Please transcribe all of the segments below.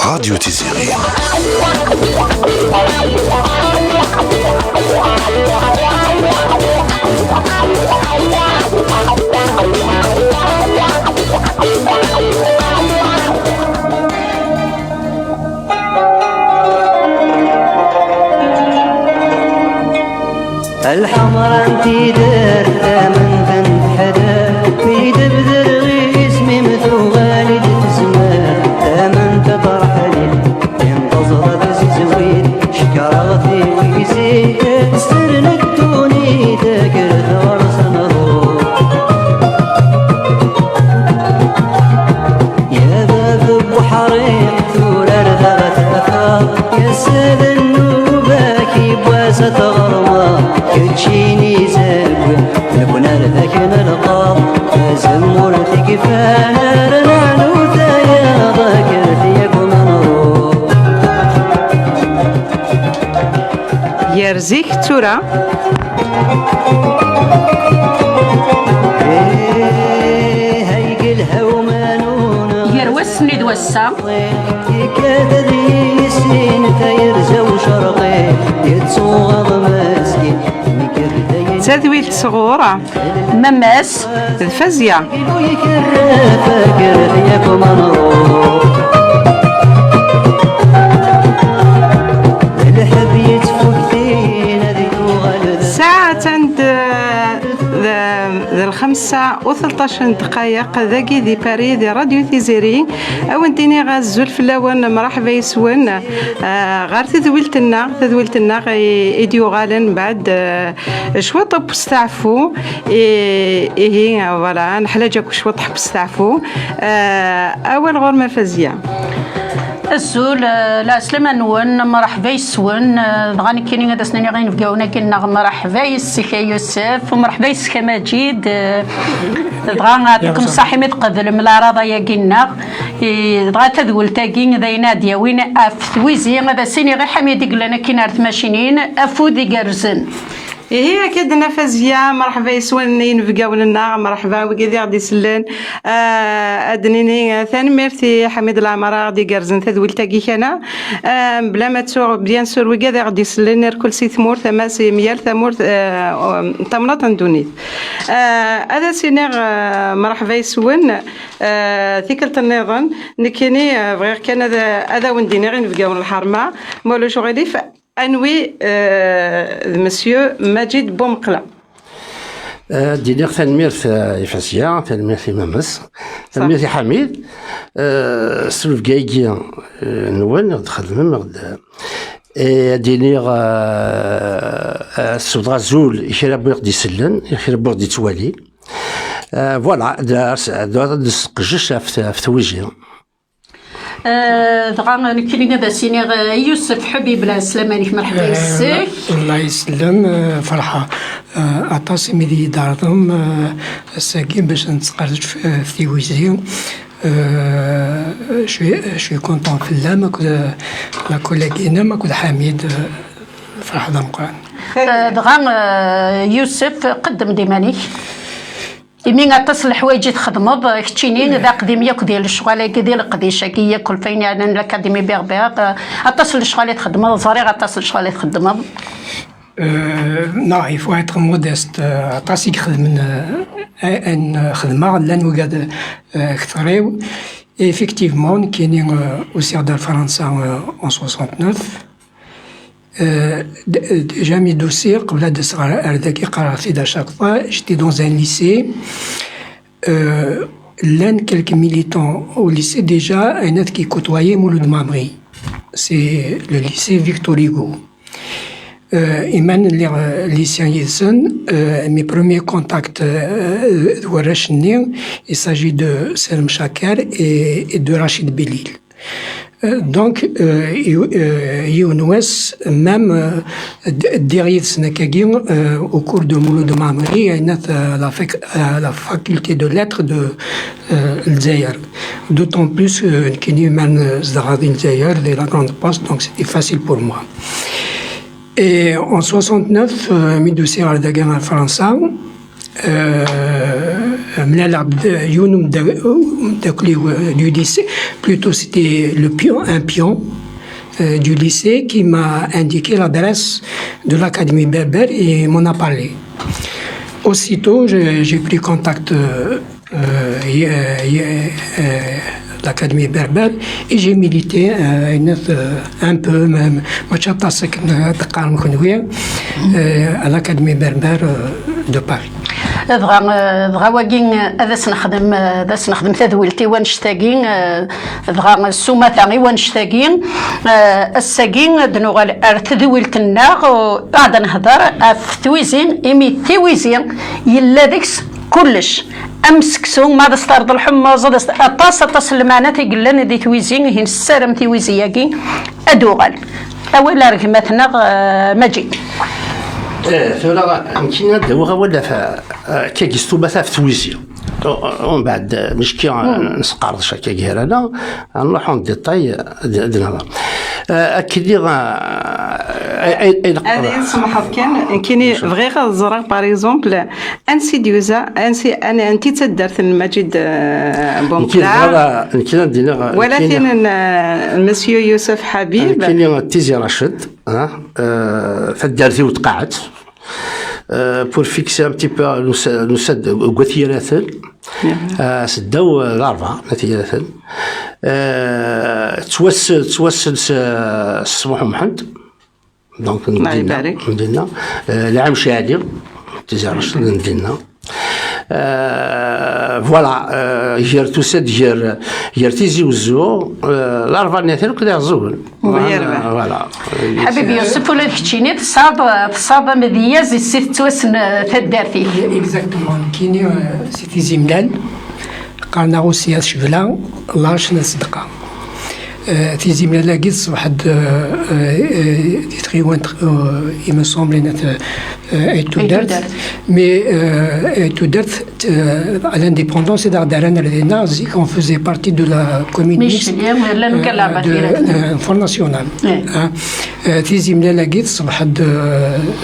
راديو تيزيري. الحمرا انتي دارتها من بنت حدا في دبدر غيس ميمتو غالي تزمان تامن تطرح لي ينتظر عزيز ويد شكراتي ويزيد استرنكتوني ذاكر ثورس نروح يا باب بحرين ثورة رغتها يا سيد النوباكي بواسة غرمة كتشيني زاوية نكون ذاك نلقى زمورتي كفانا رنعنو ثايا ذاكرتي يكون نروح يرزيك تورا هيقلها ومانونا يروس ندوسا كذا سين تيرزا وشرقي يتسوغ مسكين تذويل صغورة مماس الفزية فاكر ياكم نروح الحب يتفكتين هذيك ساعة ذا 5:13 ذاكي دي باري دي راديو تيزيري او انتيني غازول في اللون مرحبا يسون غير تذويلتنا ايديو غالن بعد شويه طب استعفو هي فوالا نحلاجك شويه طب استعفو اول غرمه فازيه الزول لا سلامة نون مرحبا يسون غاني كاينين هذا سناني غين فقاونا كنا مرحبا يسكا يوسف ومرحبا يسكا مجيد دغا يعطيكم الصحة متقبل من الأراضي يا كنا دغا تذول تاكين ذا ينادي وين أفتويزي هذا سيني غير حميد يقول كي نارت ماشينين أفودي قرزن هي كده نفازيا مرحبا يسوانين فقاون النار مرحبا وكذي غادي يسلن ادنيني ثاني ميرتي حميد العماره غادي قرزن تذويل تاكي كان بلا ما تسوق بيان سور وكذي غادي يسلن كل سي ثمور ثماسي ميال ثمور طمنات ندونيت هذا سينير مرحبا يسون ثيكلت النظام نكيني غير كان هذا ونديني غير فقاون الحرمه مولو شغلي أنوي مسيو ماجد بومقلا دينيغ تنميرت يفاسيا تنميرت مامس تنميرت حميد سلوف جايجي نوان خدمة دينيغ السودغا زول يخير بوغ دي سلن يخير بوغ دي توالي فوالا دار قجش في تويجي دغا كاين هذا سيني يوسف حبيب الله السلام عليك مرحبا يسك الله يسلم فرحه اطاس ميدي دارهم ساكين باش نتقرج في تيويزي شوي كونطون في اللام لا كولاكينا ماكود حميد فرحه دمقان دغا يوسف قدم ديمانيك يمين اتصل الحوايج تخدمض كتشينين ذا قديميه ديال الشغل ديال القديشه كي ياكل فين يعني الاكاديمي بيغبيغ اتصل الشغل تخدمض صغير اتصل الشغل تخدمض non, il faut être modeste. أطاسي خدمنا أن خدمة لأن وقاد كثريو. Effectivement, كاينين أوسير ديال فرنسا en 69. Déjà mes dossiers قبل هاد الصغار هذاك قرا في دا chaque fois. J'étais dans un lycée. L'un quelques militants au lycée déjà un autre qui côtoyait Mouloud Mamri. C'est le lycée Victor Hugo. Iman lycéen Yelson, mes premiers contacts il s'agit de Selm Chaker et de Rachid Belil. Donc, Younes, même derrière Snakagin, au cours de Mouloud Mamri, il y a la faculté de lettres de l'Zaïr. D'autant plus qu'il y a eu Zahradin Zaïr de la Grande Poste, donc c'était facile pour moi. Et en 69, ميدوسي على داكان فرنسا من العبد يونم داكليو du lycée, plutôt c'était un pion du lycée qui m'a indiqué l'adresse de l'Académie berbère et m'en a parlé. Aussitôt, j'ai pris contact l'Académie berbère et j'ai milité un peu même à l'Académie berbère de Paris. دغا واكين هذا سنخدم تدويلتي ونشتاقين دغا السومة غي ونشتاقين الساقين دنوغال تدويلتنا بعد نهضر في تويزين إمي تويزين يلا ديكس كلش امسكسو ما دستارد الحمص طاس المعنى تيقلنا دي تويزين هين السارم تويزياكي ادوغال اولا رقمتنا مجيد فلا يمكن ندوها ولا كيستو مثلا في تويزيا ومن بعد مشكي نسقارض شاكا غير انا نروحو ديطاي ديالنا اكيد هذه نسمح كاين بغيغ زرا باغ اكزومبل انسيديوزا انا انت تدرت المجيد بومكلا يمكن ندير ولكن مسيو يوسف حبيب كاين تيزي راشد فدارتي وتقعت pour fixer un petit peu نسد قوثيراتن سداو الاربعه نتيجه توسل الصباح محمد دونك ندينا العام شادي تزارش ندينا فوالا جير توسد جير تيزي وزو الاربعه نتاعو كدا زول فوالا حبيبي يوسف ولا كتشيني تصاب مدياز السيت توسن تدارتي اكزاكتومون كاين سيتي زملال قالنا غوسياس شبلا لاش نصدقها تيزي من لاقيت واحد تقريبا il me semble ايتو درت مي ايتو درت à l'indépendance d'Ardaran les nazis qu'on faisait partie de la communiste Front National تيزي من لاقيت واحد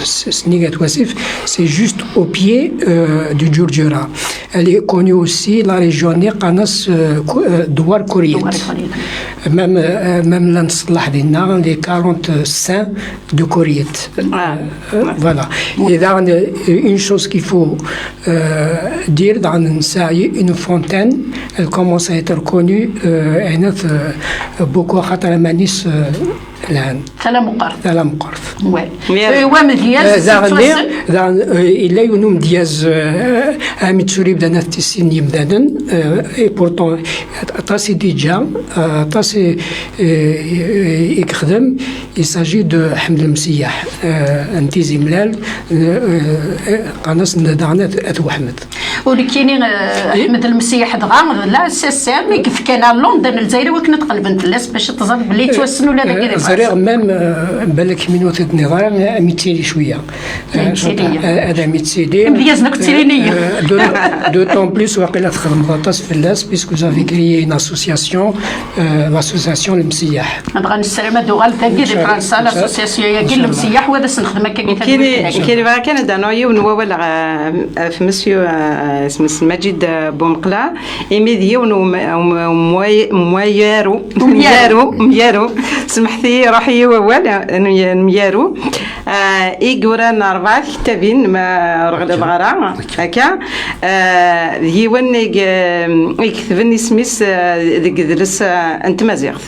سنيقات واسف c'est juste au pied du Djurdjura. Elle est connue aussi la région قناص دوار كوريت même l'anصلاح ديالنا les 40 saints de Corriette. Voilà. Et dans une chose qu'il faut dire dans une fontaine, elle commence à être connue beaucoup خاطر مانيس الآن ثلا مقرف إلا يونم دياز متسوري بدنا تسين يمدانا et pourtant تاسي ديجا تاسي يخدم il s'agit de حمد المسيح انتيزي ملال قناص ندعنا أتو أحمد ولكن أحمد المسيح دغا لا سيسام كيف كان لندن الجزائر وكنا تقلبن فلاس باش تظن بلي توسنوا لا داك الجزائر مام بالك منوت النظام ميتسيلي شويه هذا ميتسيلي مليازنا كتيرينيه دوطون بليس واقيلا تخدم غطاس فلاس بيسكو زافي كريي ان اسوسياسيون لاسوسياسيون المسيح دغا نسلم دوغال تاكي دي فرنسا لاسوسياسيون يا كاين المسيح وهذا سنخدم هكا كاين بقى كان دانوي ونوا في مسيو اسمه مجيد بومقلا إميديا وميارو سمحتي روحي ووال ميارو إيقوران 4 كتابين ما رغد الغرا هكا يوان يكتبني سميس ديك درس أنت مازيغت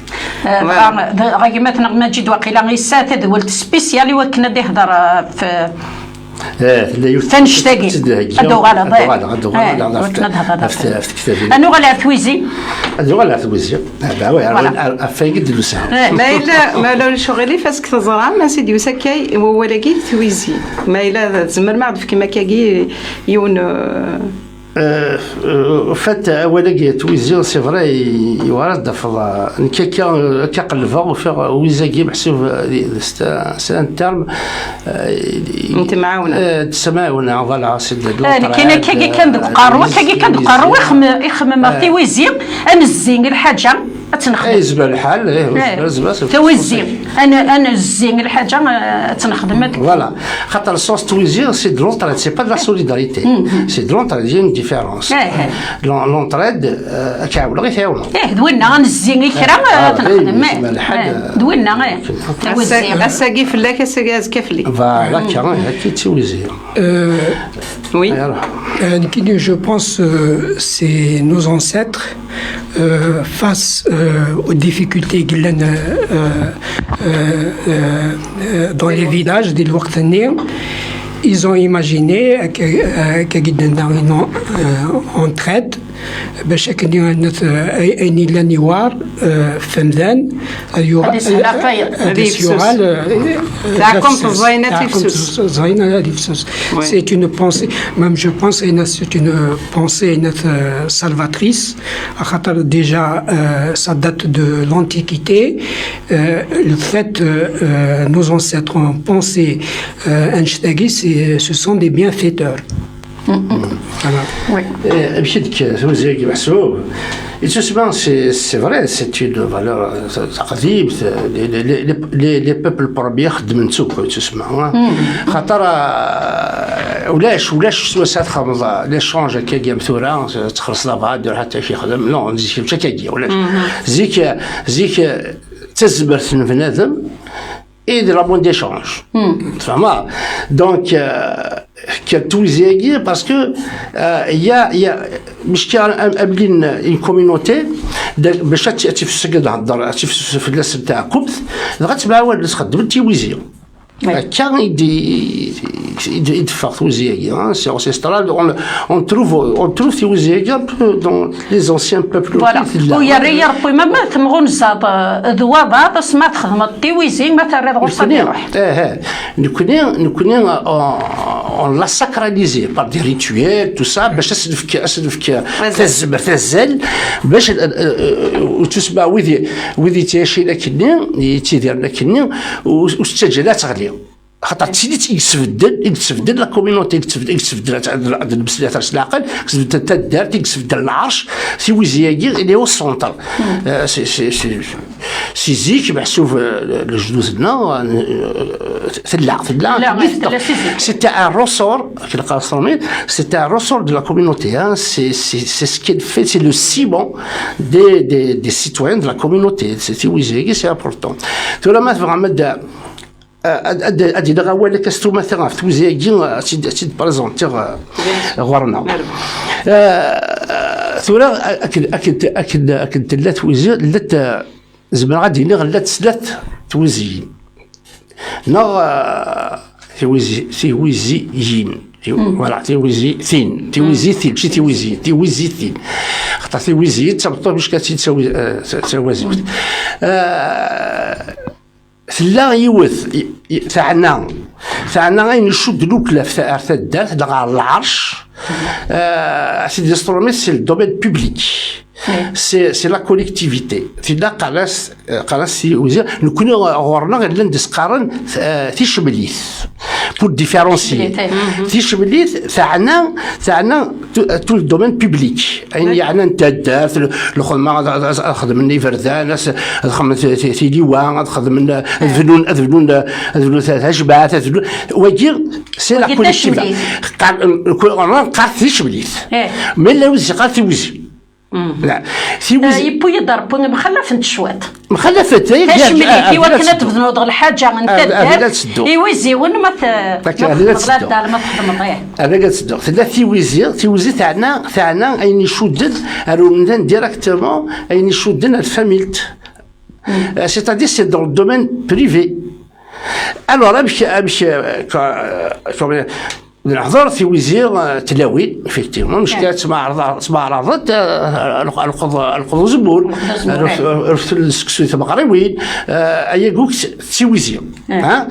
غاكيمات مجيد واقيلا غيسا تدولت سبيسيالي وكنا دي هضر في فنشتاقي الدوغالا أنو غالا تويزي فايقد لوسها ما لا شغلي فاسك تزرع ما سيدي وسكاي هو لاقي تويزي ما إلا تزمر ما عرف كيما كاكي يون فات اولا تويزي سي فري يورد فضا كقلبه وفي ويزاكي محسوب سان ترم انت معاونه تسمعونا فوالا سيدي كاين كان دوك قاروه يخمم في ويزي امزين الحاجه تنخدم يزبل الحال زبل توزيع انا الزين الحاجه تنخدم فوالا خاطر السونس توزيع سي دو لونتريد سي با دو لا سوليداريتي سي دو لونتريد il y a une différence لونتريد كيعاونوا غير يعاونوا دوينا غنزين الكرا تنخدم دوينا توزيع الساقي فلاك الساقي كفلي فوالا كي توزيع وي Je pense que c'est nos ancêtres face aux difficultés qu'il y a dans les villages des Louartanais. Ils ont imaginé qu'il y a une entraide باش كنديروا اي نيوار فمدان تاعكم الزينات يفسوس c'est une pensée même je pense c'est une pensée salvatrice خاطر déjà ça date de l'antiquité le fait nos ancêtres ont pensé ce sont des bienfaiteurs. Oui. Et justement, c'est vrai, c'est une valeur قديمة. Les peuples premiers خدموا سوق justement. خاطر ولاش سواسات خمضة ليشونج كي مثورة تخلص لابا دير حتى شي خدم لا زيك مشى كي ولاش زيك تزبرت بنادم et de la bonne d'échange. Vraiment. Donc, tous les parce que il y a une communauté باش تأتي في السجد هضر تأتي في اللاس نتاع كبث غتبع واحد اللي تخدم تيويزيو كان يدفع توزيع c'est ancestral on trouve توزيع un peu dans les anciens peuples ويا ربي ما تمغون زاب ذوابا بس ما تخدم التويزي ما تريد غرصه يروح نكوني on l'a sacralisé par des rituels tout ça باش اسلفك تزل باش وتسمع وذي تيشي لكني تيدير لكني واستجلات غلي خاطر تسيدي يكسفدل لا كوميونيتي يكسفدل هاد المسلات راس العقل يكسفدل تا الدار يكسفدل العرش سي ويزياكي اللي هو السونتر سي زيك محسوب لجدودنا ثلا سيتي ان روسور كيلقى الصومي سيتي ان روسور دو لا كوميونيتي سي سي كيل في سي لو سيمون دي سيتويان دو لا كوميونيتي سي ويزياكي سي امبورطون تولا ما فغمد ادي دغا ولا كاستو مثلا في توزياكي تي بريزونتي غورنا ثورا اكد تلا توزيا لات زعما غادي لي غلات سلات توزيين نو تيويزيين فوالا تيويزي ثين شي تيويزي ثين خاطر تيويزي تربطو باش تساوي ثلا يوث ثعنا غادي نشد لوكلا في ارث الدار دغا العرش سي دي ستروميت سي الدومين بوبليك سي لا كوليكتيفيتي ثلا قالس وزير نكون غورنا غير ندس قارن في شمليث بور ديفيرونسي في شمليث ثعنا تو الدومين بوبليك يعني انت الدار الخدمه خدم لي فردان خدم في ديوان خدم الفنون ثلاث جبات ويجي سي لا كوليكتيفيتي قال في شمليث مي لا وزي قال في وزي لا يبو يضربو مخلف انت شوات مخلفت هي كي وكنا تبذنوا دغ الحاجه انت دار يوزيون ما الدار ما تخدم انا قالت ثلاث تيوزي تاعنا اين يشدد روندان ديريكتومون اين يشدن الفاميلت c'est-à-dire c'est dans le domaine privé alors نحضر في وزير تلاوين افكتيفمون مشكلة تسمع عرضت القضو زبون رفت السكسو تبع قريبين ايا كوك سي وزير ها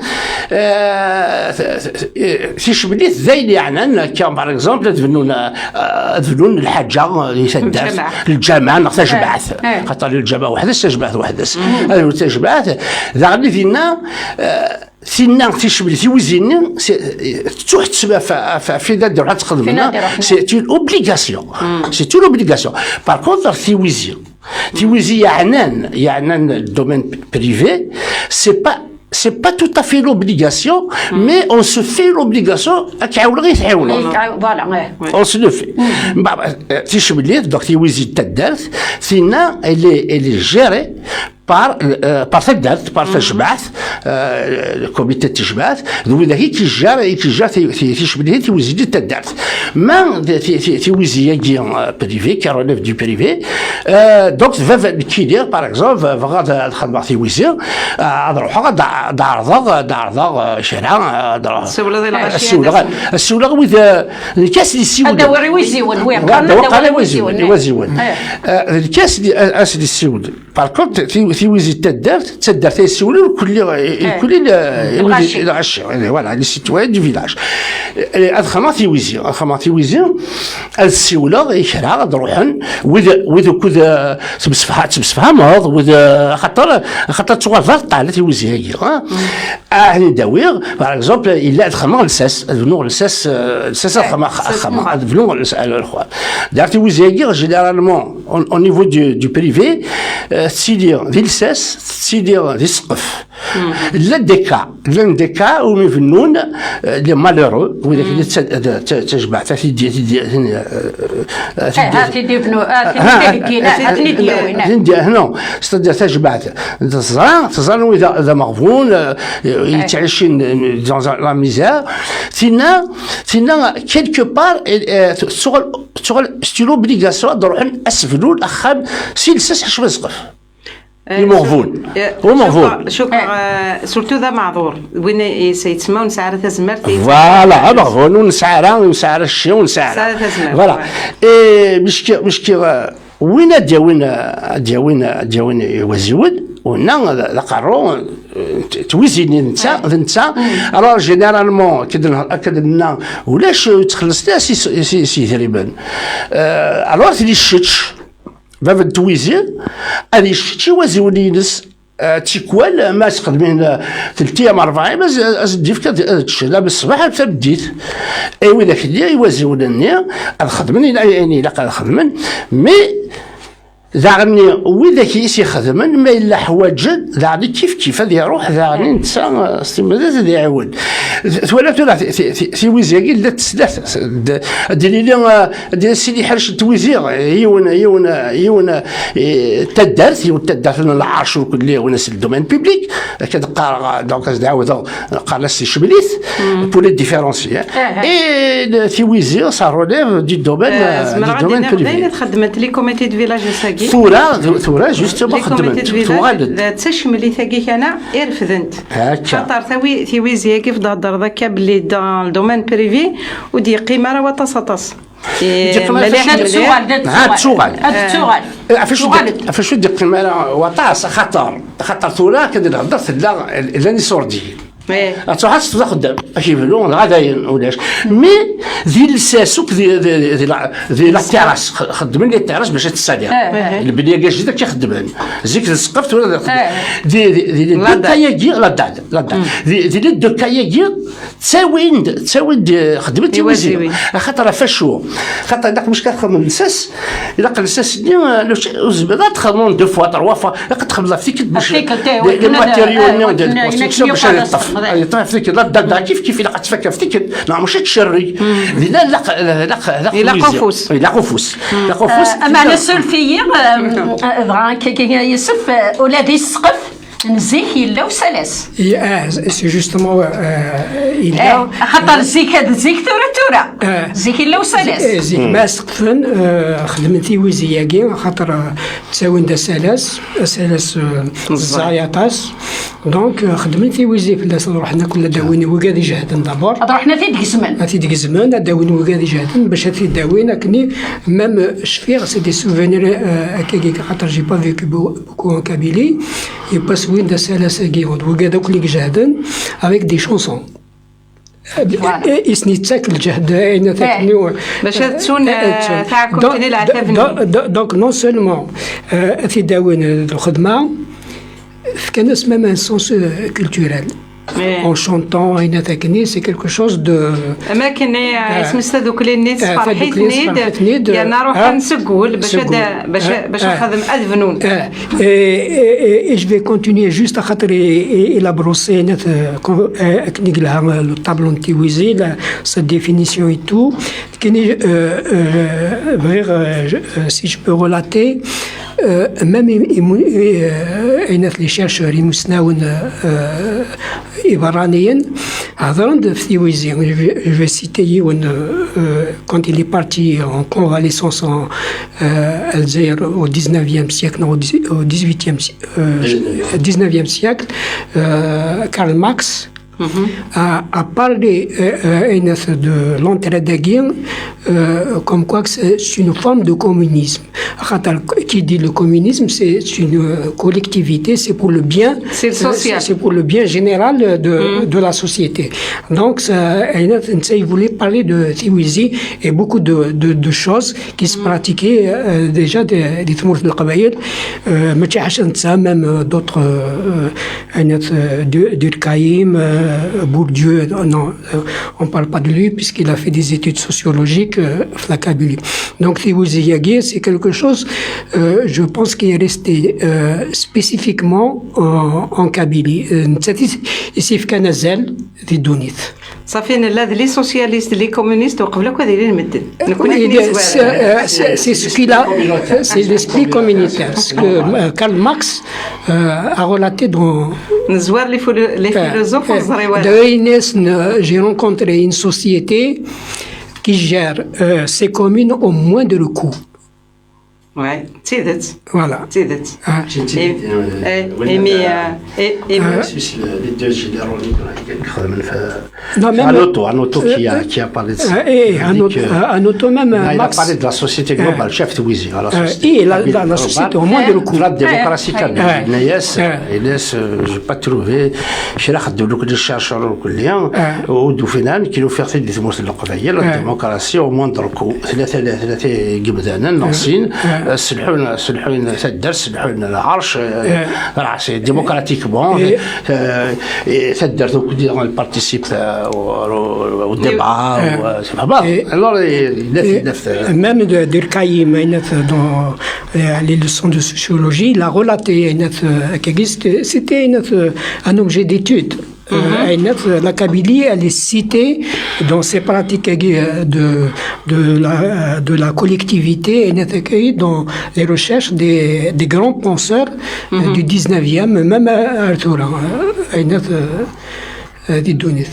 في شبليت ذاين يعني كان باغ اكزومبل تفنون الحاجه اللي تدار الجامعه نقطه جبعث خاطر الجامعه وحده تجبعث وحده هذا تجبعث ذا غادي فينا سينا تيشبل في وزين تحت في دار تخدم سي اون اوبليغاسيون سي اون اوبليغاسيون بار كونتر في وزين تيويزي يعنان الدومين بريفي c'est pas tout à fait l'obligation, mais on se fait l'obligation à تعاون فوالا on se le fait. تيشمليت دوك تيويزي تدارت فينا elle est gérée par تدارت par تجمعات الكوميتي تجمعات ولا هي كيجار تيشمليت تيويزي تدارت ما تيويزي يجي بريفي كي روليف دو بريفي دونك فاف كيدير باغ اكزومبل فغاد الخدمه تيويزي نروحوا دار شارع السوله وذ الكاس اللي يسيون هذا هو يوزيون يوزيون الكاس اللي اسد يسيون باركونت تيويزي تدار تيسيون كل الغشي فوالا لي سيتوان دو فيلاج الخدمه تيويزي السوله يشرا نروحن وذ كذا تبسفها مرض وذ خاطر توغال طالت تيويزي هي هاني داوير باغ اكزومبل الا الخدمه لساس فنو لساس الخدمه فنو الاخوان دارتي ويزيغي جينيرالمون او نيفو دو بريفي تسيدير ديال لساس تسيدير ديال السقف لا ديكا ومن فنون لي مالورو وذاك اللي تجمع تيدي هنا ستادير تجمع تزران واذا مغبون يتعيشين dans la misère تينا quelque part sur l'obligation نروحو نسفلو الاخام سي لساس حشم السقف المغفون هو مغفون شكرا سورتو ذا معذور وين سيتسمى ونسعر تزمر فوالا مغفون ونسعر الشي ونسعر فوالا مشكي وين دياوين يوزيون ونا لقرو تويزيني نتا راه جينيرالمون كدنا ولاش تخلص سي تقريبا الوغ تلي الشتش فاف تويزي هذه الشتش يوزيوني ينس تيكوال ما تقدمين 3 أيام 4 أيام ازدي في لا بالصباح تبديت ايوا ذاك اللي يوزيونني الخدمن يعني لا الخدمن مي ذاعني وذاك يخدمن ما الا حوايج ذاعني كيف هذا يروح ذاعني نتا استمداد هذا يعاود ولا تيويزي لا تسلاث ديال سيدي حرش تويزي يون تدارت العرش وكل وناس الدومين بيبليك كتقرا دونك تعاود قال سي شبليث بور لي ديفيرونسيي اي تيويزي سا روليف دي دومين بريفي خدمت لي كوميتي دو فيلاج ثورة جوستومون خدمت ثورة تشملي ثاكي انا ارفدنت خاطر ثويزي كيف تهضر ذاك بلي دون بريفي ودي قيمه راه وتصطص فاش دي قيمه وطاس خطر ثورة كدير هضر لا نسوردي اتوحات تفضل خدام ماشي فلون غاداين ولاش مي ذي الساسوك ذي لا تيراس خدمني التيراس باش تصادير البنيه كاع جديده كيخدمها زيك السقف ولا ذي دو كاياكي لا داد ذي دو كاياكي تساوي خدمت وزير خاطر فاشو خاطر داك مش كتخدم الساس الا قال الساس لو زبده تخدمون 2 فوا 3 فوا تخدم فيك باش الماتيريال ديال الكونستركسيون باش يطفي فيك لا كيف الا تفكر فيك لا ماشي تشري لا قفوس معنا السلفيه يوسف ولادي السقف نزيك يلا وسلاس سي جوستومون يلا خاطر زيك هذا زيك تورا زيك يلا وسلاس زيك ما سقفن خدمتي وزياكي خاطر تساوي ندا سلاس زايطاس دونك خدمتي وزي فلاس روحنا كل داويني وكادي جهدن دابور روحنا في ديك الزمان داويني وكادي جهدن باش هاتي داوينا كني ميم شفيغ سي دي سوفينير هكاكي خاطر جي با فيكو بوكو ان كابيلي يباس وين دا سلاس كيغود وكادا كل جهدن افيك دي شونسون اسني تاكل جهد اين تاكني باش تسون تاعكم تاني العتاب دونك نون سولمون في داوين الخدمه كان اسمها ان سونس كولتورال en chantant, c'est quelque chose de... ما كان اسم دوك لي نيت فرحيت نيد نيد يا نروح نسقول باش نخدم أذفنون. Et je vais continuer juste à la brosser le tableau ntiwizi, sa définition et tout. Si je peux relater, même les chercheurs ibaraniens هضروا في تيويزي. Je vais citer quand il est parti en convalescence en Algérie au 19e siècle, non, au 19e siècle, Karl Marx a parlé de l'entraide comme quoi que c'est une forme de communisme. Qui dit le communisme, c'est une collectivité, c'est pour le bien, c'est pour le bien général de la société. Donc, il voulait parler de Tiwizi et beaucoup de choses qui se pratiquaient déjà des Tmours de Qabaïl, même d'autres, Durkheim, Bourdieu, non, on ne parle pas de lui puisqu'il a fait des études sociologiques la Kabylie. Donc Tiwizi Yaghi, c'est quelque chose, je pense, qui est resté spécifiquement en Kabylie. Ici, في كنزل في دونيت. صافي لا لي سوسياليست لي كومونيست وقبلك هذه اللي نمدن c'est ce qu'il a, c'est l'esprit communautaire, ce que Karl Marx a relaté dans نزوار لي philosophes j'ai rencontré une société qui gère ses communes au moindre coût. Ouais, تيدت. Voilà. تيدت. Arnaud qui a parlé de ça. Arnaud même. Il a parlé de la société globale, chef de Wizi. Et la société au moindre coût. La démocratie kabyle. Je n'ai pas trouvé. Je n'ai pas chercheurs ou d'Oufinan qui nous fait des mots de la démocratie au moindre coût. ثلاثة جبدانا ناقصين سلحونا الدرس سلحونا العرش راه ديموكراتيكمون تدرت وكدير البارتيسيب والديبا même Durkheim dans les leçons de sociologie il a relaté c'était un objet d'étude. La Kabylie, elle est citée dans ses pratiques de la collectivité et dans les recherches des grands penseurs du 19e, même Arthur. دي دونيث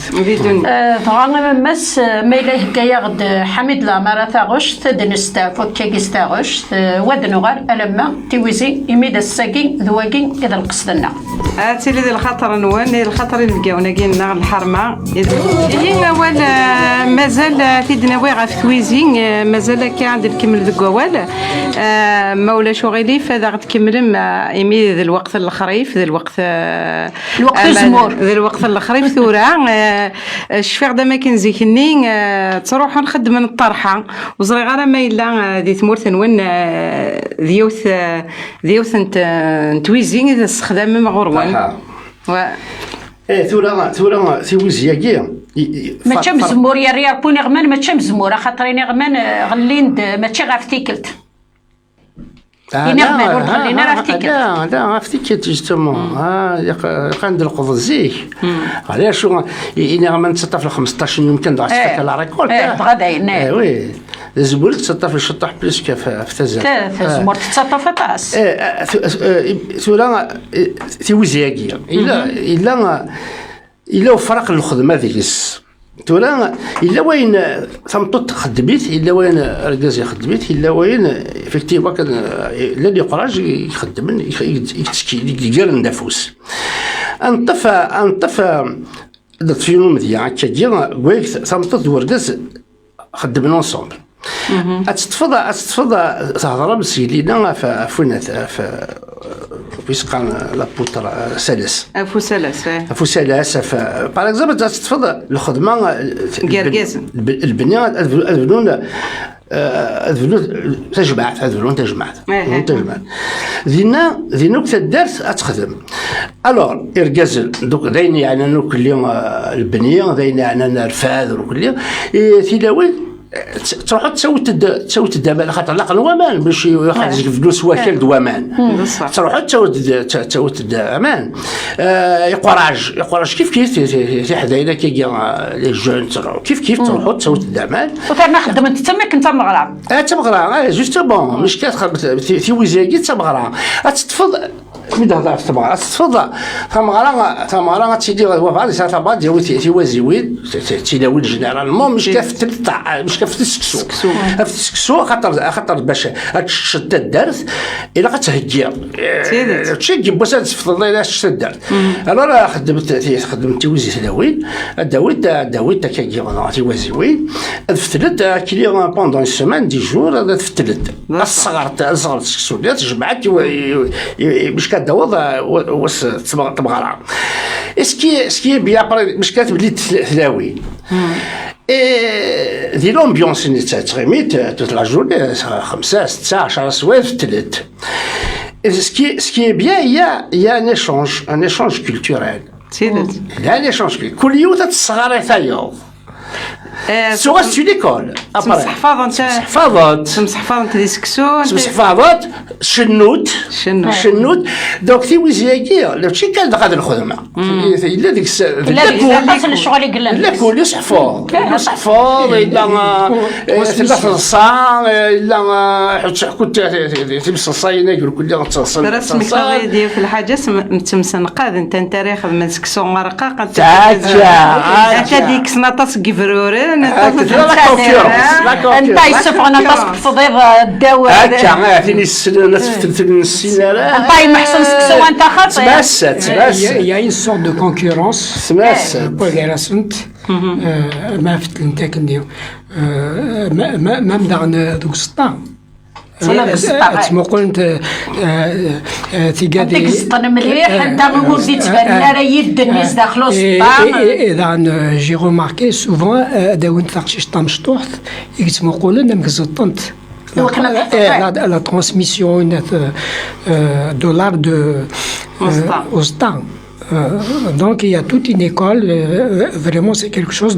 طبعا مس ما إليه كيغد حميد العمارة تاغوش دنستا فوتشيكيس تاغوش ودنغار ألما تيويزي إميدا الساقين ذواقين إذا القصدنا تيلي ذي الخطر نوان الخطر نبقاونا كينا الحرمة هي أول مازال تيدنا واغا في تويزين مازال كي عند الكمل ذو قوال مولا شغلي فذا غد كمل إمي ذي الوقت الخريف ذي الوقت الزمور ذي الوقت الخريف ثورة الشفيق دا ما كنزيكني تروح نخدم من الطرحة وزري غير ما إلا ذي ثمورث نون ذيوث نتويزين إذا استخدام مغروان ثورة ثويزيا كيا ما تشم زمور يا ريال بوني غمان ما تشم زمور خاطريني غمان غلين ما تشي غافتيكلت لا افتكرت جوستومون عند القض الزيك علاش شو غمان تسطى في 15 يوم كان دعست لا ريكولت غدا وي الزبول تسطى في الشطح بليس في تزال زمور تسطى في طاس ثورة ثويزياكيا الا فرق الخدمه ديكس تورا الا وين ثمطط خدميت الا وين ركاز يخدميت الا وين افكتيفا كان لا اللي قراج يخدم يدير النفوس انطفى الفيلم مزيان كتجي ويك ثمطط وركاز خدمنا اونصومبل اتتفضى تهضر بسيلينا فين بيسقان لابوتر سلس افو سلس باغ اكزومبل تتفضى الخدمه كركاز البنيه الفنون تجمعت هذولو تجمعت ذينا وقت الدرس اتخدم الوغ اركازل دوك داين يعني انا كل يوم البنيه داين يعني انا الفاذ وكل يوم تلاوي تروحوا تسوي الدابا خاطر لا الوامان باش ياخذ فلوس واكل دوامان تروحوا تسوي الدوامان يقراج كيف حدايا كي لي جون كيف تروحوا تسوي الدوامان وكان خدمت تما كنت مغرى جوستومون مش كتخدم في وزاكي تمغرى تتفضل من هذا تبغى تفضل ثمرة تيدي وفعل ساعة ديالو تيوازيوين تيداوي جينيرالمون مش كاف السكسو خاطر باش تشد الدرس الا غتهجي تشجي باش تفضل الا شد الدرس انا خدمت توزي داويت كيجي تيوازيوين فتلت كلي بوندون سيمان دي جور فتلت صغرت السكسو ديال تجمعت باش كدوض واش تبغى اسكي بيا باش كتبدي تلاوي دي لومبيونس اللي تغيميت توت لا جورني 5 6 10 سوايع في الثلاث سكي بيان يا ان ايشونج كولتوريل لا ان ايشونج كل يوم تتصغر ثايو سوا ستي ليكول تمسحفاض انت دي سكسو تمسحفاض شنوت دوك تي ويزياكي لو تشي كان غادي الخدمه الا ديك لا الشغل يقلن لا كل يصحفوض الا ثلاث نصا الا كنت تمس الصاينه يقول كل يوم تصل رسم كلاغي في الحاجه متمسنقاد انت ريخ من سكسو مرقاق انت ديك سناطاس كيفروري انت يصف انا تصق صديق الدواء هكا ثاني السنه انت محسن سكسو انت خاطر il y a une sorte de concurrence ما فتل انت كنديو ما مدعنا دوك السطان تسمى قلت تيقادي تسطن مليح انت مولدي تبان راه يد الناس داخلو السطان اذا جي روماركي سوفون داون تاقشي شطا مشطوح يتسمى قولنا مكزطنت la transmission de l'art au stan. Donc il y a toute une école, vraiment c'est quelque chose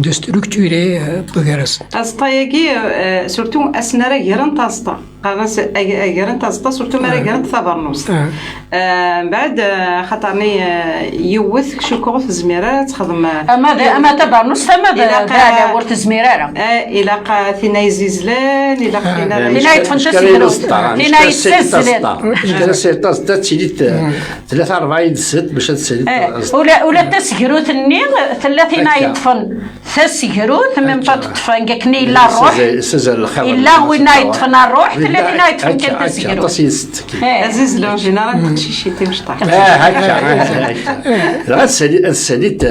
de structuré pour Garas. Astayagi, surtout asnara garan tasta. قرنس أجرن تاستا سورتو مرة أجرن ثبرنوس. بعد خطرني يوث شكوك في زميرات خدم. أما تبرنوس فما ذا ورت زميرة. إلى قاثنا زلزال إلى قاثنا. لنا يتفنشس لنا يتسلسل. تاستا تشيلت 43 ست باش تسلسل. ولا تسجروت النيل 30 يتفن. تسجروت من تطفن كني لا الروح. إلا وين يتفن الروح. الذين يدفن كان تسجلوا عزيز لو جينيرال تشي تمشطح لا الساليت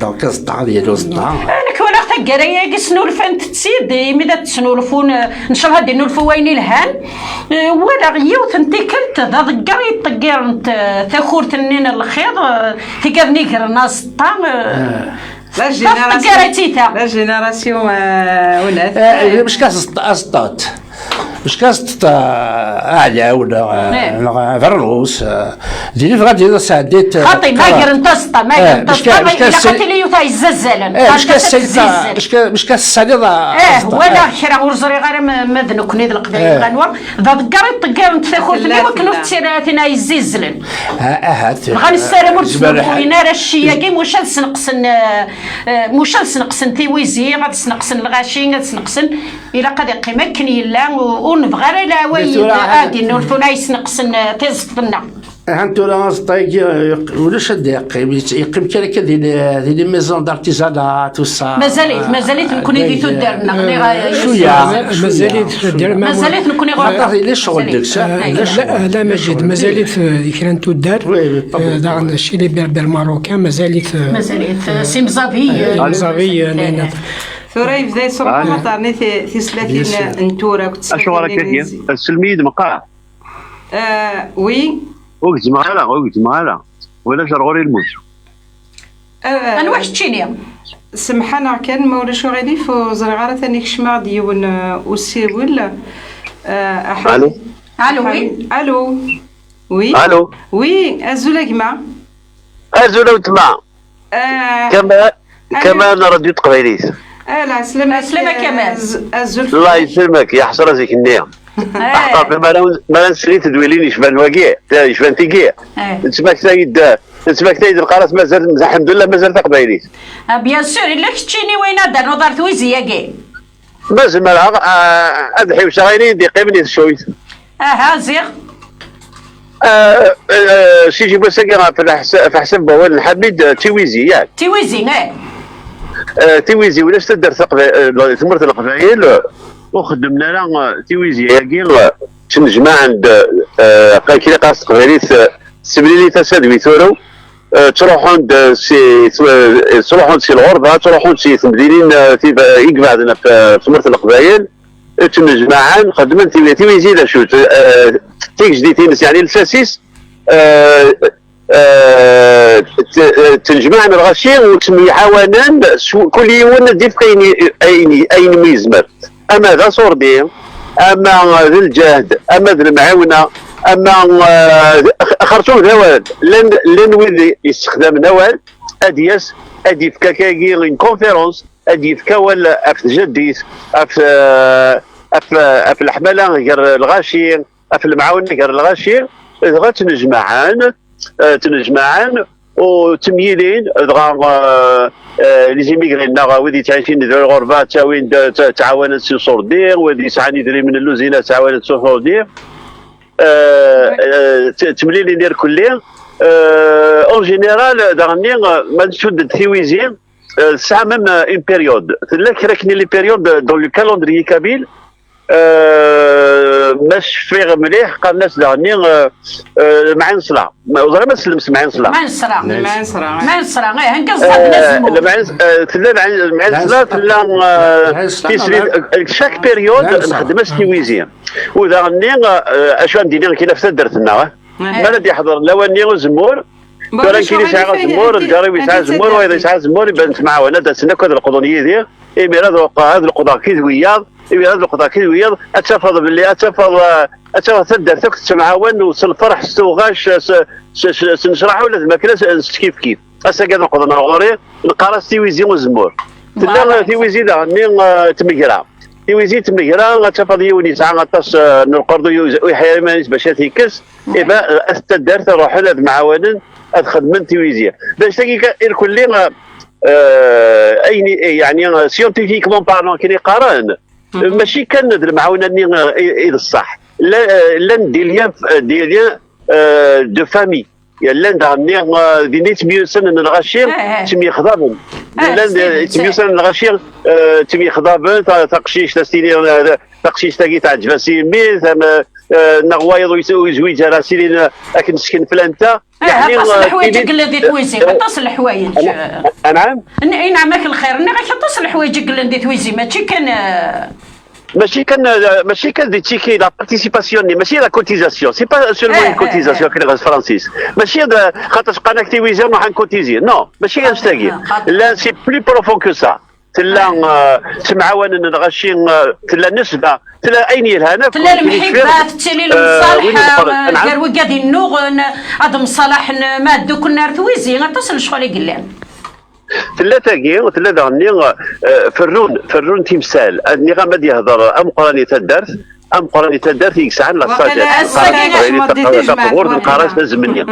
دونك الصداع ديالو الصداع انا كون اختك قرايه كسنول فانت تسيد ميدا تسنولفون ان شاء الله دينو الفوين الهان ولا غيوت انت كنت ذا ضقر يطقر تاخورت النين الخيط تقابني قرنا الصداع لا جينيراسيون وناث باش كاس الصدات باش كاست اعلى ولا فرنوس ديري غادي ساعديت خاطي ما قرنت اسطا ما قرنت اسطا الا قتلي يوتا يززلن باش كالساليضه ولا شرا ورزري غير ما ذنكني ذا القضايا غنور ذا دقري طقر تاخذ لي وكنو تسيراتنا يززلن هات غنسالمو تسبوينا راه الشياكي مش نقصن تيويزي غتسنقسن الغاشي غتسنقسن الا قد يقيمكن يلا ونبغى لا ويد عادي نورثو لا يسنقسن تيزطنا هانتو راه طايق ولا شد يقيم كذا ديال لي ميزون دارتيزانات وصا مازالت نكون ديتو دارنا شويه مازالت نكون غلطات لي شغل ديك لا مجد مازالت كان تدار دار الشيء اللي بيربر الماروكان مازالت سيمزافي ثوري بدا صراحه مطارني في 30 انتورا كنت اشنو راك دير السلميد مقاع وي وقت مالا ولا شرغوري الموت انا واحد تشينيا سمحنا كان ما ولا شو غادي في زرعه ثاني كشمع ديون وسيول الو الو وي الو وي الو وي ازولا كما ازول وتما كما راديو تقبيليت. لا سلامة كمال. ازول الله يسلمك يا حسره زيك النيه. احطا ما نسري تدويلين يشبان واقيع يشبان تيقيع. تسمعك تايد القراص مازال الحمد لله مازال تقبيليت. بيان سور الا كنتيني وين دار نظر تويزي ياكي مازال مالها ادحي وشغالين دي قيمني شويت. زيغ سي جيبو ساكي في حسب بوال الحميد تيويزي ياك تويزي تيويزي ولاش تدار ثمرة القبائل وخدمنا لها تيويزي ياكي تنجمع عند كي قاص قبائليت سبليلي تسادوي ثورو تروحون سي الغربة تروحون سي ثمدينين يقبع عندنا في ثمرة القبائل تنجمعان خدمن تيويزي لا شو تيك جديتين يعني الساسيس تنجمعنا الغشير وتسمي حوانان كل يوم ديف اين ميزمر اما ذا صوردي اما ذا الجهد اما ذا المعاونه اما خرطوم ذا لن وين يستخدم نوال اديس ادي في كاكاكي لين كونفيرونس ادي في كوال اف جديس اف الحمله غير الغاشير اف المعاون غير الغاشير دغا تنجمعان وتمييلين دغا لي زيميغرين ناغا ودي تعيشين ذو الغربه تاوين تعاونت سي صوردير ودي سعاني دري من اللوزينه تعاونت سي صوردير تمليلي ندير كلي اون جينيرال دغني ما نشد تيويزي ساعه ميم اون بيريود تلاك راكني لي بيريود دون لو كالندري كابيل ماش فيغ مليح قال الناس دغني معين صلاة وزرا ما سلمس معين صلاة معين صلاة هنكز معين صلاة تلا شاك بيريود نخدم ستيويزي ودغني اش غندير كاين في درتنا بلد يحضر لواني زمور كان كاين ساعه زمور الجاري ساعه زمور وإذا ساعه زمور يبان معاه انا درت كذا القضونيه دي اي هذا القضاء كي وياض هذا القضاء كي وياض اتفضل باللي اتفضل تدر تكت معاون وصل الفرح ستوغاش سنشرح ولا الماكله كيف كيف هسه قاعد نقضنا غوري نقرا ستيويزي وزمور تلا تيويزي دا ني تمقرا تيويزي تمقرا اتفضل يوني ساعه غطاس نقردو يحيى مانيس باش تيكس إبا أستدر تروح لها معاونا أدخل من تيويزيا باش تلقى الكل أين يعني سيونتيفيكمون بارلون كي قارن ماشي كان المعاونة إذا الصح لا ندير ليا دو فامي لا ندير دي تميوسن الغشير تمي خضابن لا تميوسن الغشير تمي خضابن تقشيش تستيني تقشيش تاكي تاع جفاسيمي ثم نغوايض ويسوي زويج راسلين لكن نسكن فلانتا يعني تصل حوايجك اللي تويزي تصل حوايج نعم اي نعم لك الخير انا غير تصل حوايجك اللي تويزي ماشي كان دي تيكي لا بارتيسيباسيون ماشي لا كوتيزاسيون سي با سولمون كوتيزاسيون كي غاز فرانسيس ماشي خاطر قناه تيويزي نروح نكوتيزي نو ماشي غنشتاقي لا سي بلي بروفون كو سا تلا تمعاون الغشين تلا نسبة تلا أين يلهانا تلا المحبات تلي المصالح غير وقادي النوغن هاد مصالح ما دوك النار تويزي غتصل شغل يقلان تلا تاكي وتلا دغني فرون تمثال أني غامد يهضر أم قراني تدرت أم قراني تدرت يكسعن لاصاجات تقول القراص الزمنية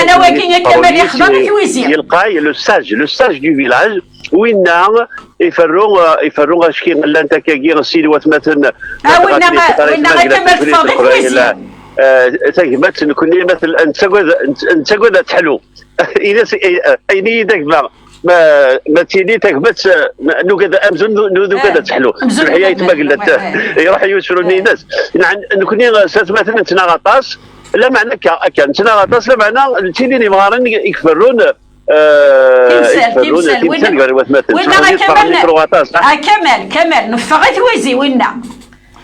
أنا واكين كمال يخضر تويزي يلقاي لو ساج دو فيلاج وين يفرون شكي لا انت كي غسيل وثمثلا وين كمال تفاضي تويزي تكمت نكون مثلا انت قد تحلو اذا اين ذاك ما تيني تكبت نوكاد امزون نوكاد تحلو الحياه ما قلت يروح يوسروني الناس نكون مثلا تناغطاس لا معنى كان تناغطاس لا معنى تيني مغارن يكفرون تمثال وين كمال نفغي تويزي وين